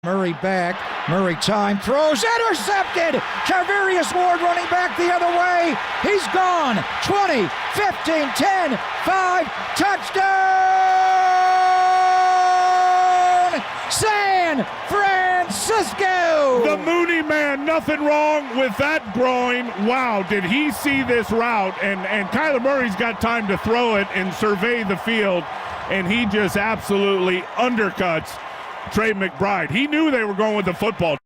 [SPEAKER 1] Murray back. Murray time. Throws. Intercepted. Charvarius Ward running back the other way. He's gone. 20, 15, 10, 5. Touchdown! San Francisco!
[SPEAKER 12] The Mooney man, nothing wrong with that groin. Wow, did he see this route? And Kyler Murray's got time to throw it and survey the field, and he just absolutely undercuts Trey McBride. He knew they were going with the football.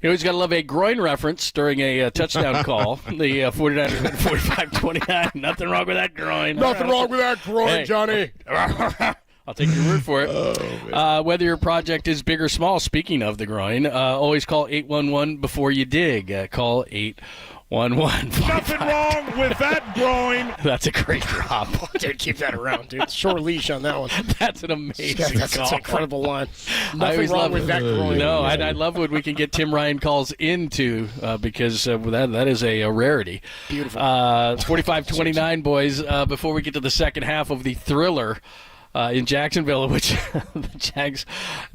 [SPEAKER 2] You always got to love a groin reference during a touchdown call. The 49ers went 45-29. Nothing wrong with that groin.
[SPEAKER 4] Nothing wrong with that groin, Johnny.
[SPEAKER 2] I'll take your word for it. Whether your project is big or small, speaking of the groin, always call 811 before you dig. Call 811.
[SPEAKER 12] Nothing wrong with that groin.
[SPEAKER 2] That's a great drop.
[SPEAKER 4] Dude, keep that around, dude. Short leash on that one.
[SPEAKER 2] That's an amazing
[SPEAKER 4] That's
[SPEAKER 2] call.
[SPEAKER 4] an incredible line.
[SPEAKER 2] I
[SPEAKER 4] Nothing
[SPEAKER 2] always
[SPEAKER 4] wrong
[SPEAKER 2] love
[SPEAKER 4] with that groin.
[SPEAKER 2] No, I love when we can get Tim Ryan calls into because that is a rarity.
[SPEAKER 4] Beautiful.
[SPEAKER 2] 45-29, boys. Before we get to the second half of the thriller in Jacksonville, which the Jags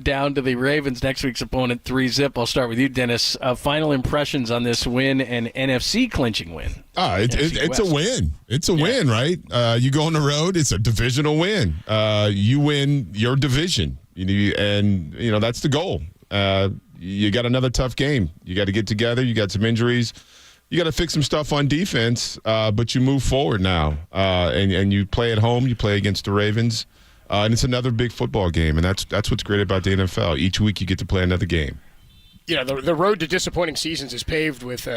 [SPEAKER 2] down to the Ravens, next week's opponent, 3-0. I'll start with you, Dennis. Final impressions on this win and NFC clinching win.
[SPEAKER 3] It's a win. It's a win, right? You go on the road, it's a divisional win. You win your division, and that's the goal. You got another tough game. You got to get together. You got some injuries. You got to fix some stuff on defense, but you move forward now, and you play at home. You play against the Ravens. And it's another big football game, and that's what's great about the NFL. Each week you get to play another game.
[SPEAKER 4] The road to disappointing seasons is paved with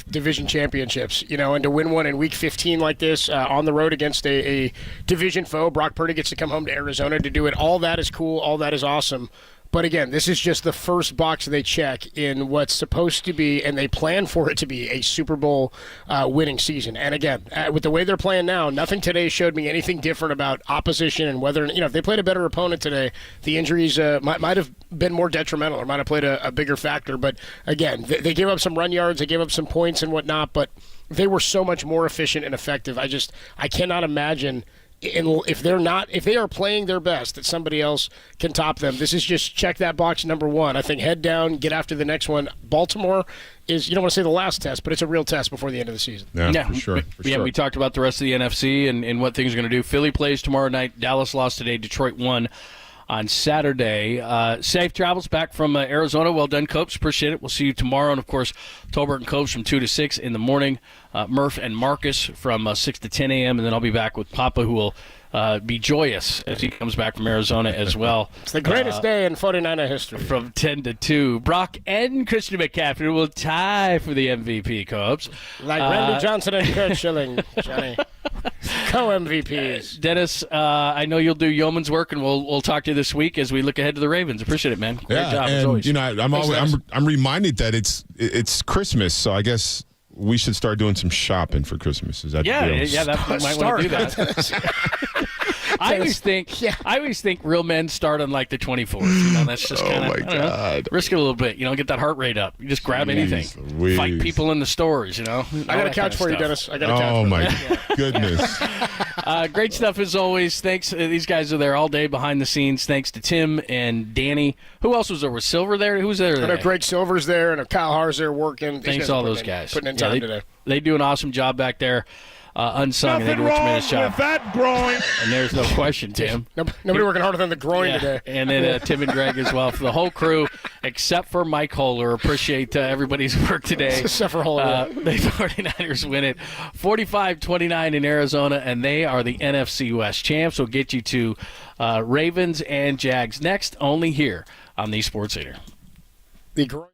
[SPEAKER 4] division championships, and to win one in Week 15 like this on the road against a division foe. Brock Purdy gets to come home to Arizona to do it. All that is cool. All that is awesome. But again, this is just the first box they check in what's supposed to be, and they plan for it to be, a Super Bowl winning season. And again, with the way they're playing now, nothing today showed me anything different about opposition and whether, if they played a better opponent today, the injuries might have been more detrimental or might have played a bigger factor. But again, they gave up some run yards, they gave up some points and whatnot, but they were so much more efficient and effective. I cannot imagine. And if they are playing their best, that somebody else can top them. This is just check that box number one. I think head down, get after the next one. Baltimore is, you don't want to say the last test, but it's a real test before the end of the season.
[SPEAKER 3] Yeah, for sure.
[SPEAKER 2] We talked about the rest of the NFC and what things are going to do. Philly plays tomorrow night. Dallas lost today. Detroit won on Saturday. Safe travels back from Arizona. Well done, Copes. Appreciate it. We'll see you tomorrow. And, of course, Tolbert and Copes from 2 to 6 in the morning. Murph and Marcus from 6 to 10 a.m. And then I'll be back with Papa, who will be joyous as he comes back from Arizona as well.
[SPEAKER 4] It's the greatest day in 49er history.
[SPEAKER 2] From 10 to 2. Brock and Christian McCaffrey will tie for the MVP, Copes.
[SPEAKER 4] Like Randy Johnson and Kurt Schilling, Johnny. Co-MVPs.
[SPEAKER 2] Dennis, I know you'll do yeoman's work, and we'll talk to you this week as we look ahead to the Ravens. Appreciate it, man. Great job, as always.
[SPEAKER 3] I'm reminded that it's Christmas, so I guess we should start doing some shopping for Christmas. Is that the deal?
[SPEAKER 2] Yeah, that might want to do that. I always think real men start on like the 24th. That's just kind of,
[SPEAKER 3] my God.
[SPEAKER 2] Risk it a little bit. Get that heart rate up. You just grab anything. Fight people in the stores.
[SPEAKER 4] I got a couch for you, Dennis. I got a couch.
[SPEAKER 3] Oh my goodness.
[SPEAKER 2] Great stuff as always. Thanks. These guys are there all day behind the scenes. Thanks to Tim and Danny. Who else was there? Was Silver there? Who was there?
[SPEAKER 4] I know Greg Silver's there, and Kyle Haar's there working.
[SPEAKER 2] Thanks to all those guys.
[SPEAKER 4] Putting in time today.
[SPEAKER 2] They do an awesome job back there. Unsung.
[SPEAKER 12] Nothing wrong with that groin.
[SPEAKER 2] And there's no question, Tim.
[SPEAKER 4] Nobody working harder than the groin today.
[SPEAKER 2] And then Tim and Greg as well. For the whole crew, except for Mike Holler. Appreciate everybody's work today.
[SPEAKER 4] Except for Holler.
[SPEAKER 2] The 49ers win it 45-29 in Arizona, and they are the NFC West champs. We'll get you to Ravens and Jags next, only here on the Sports Leader.
[SPEAKER 4] The groin.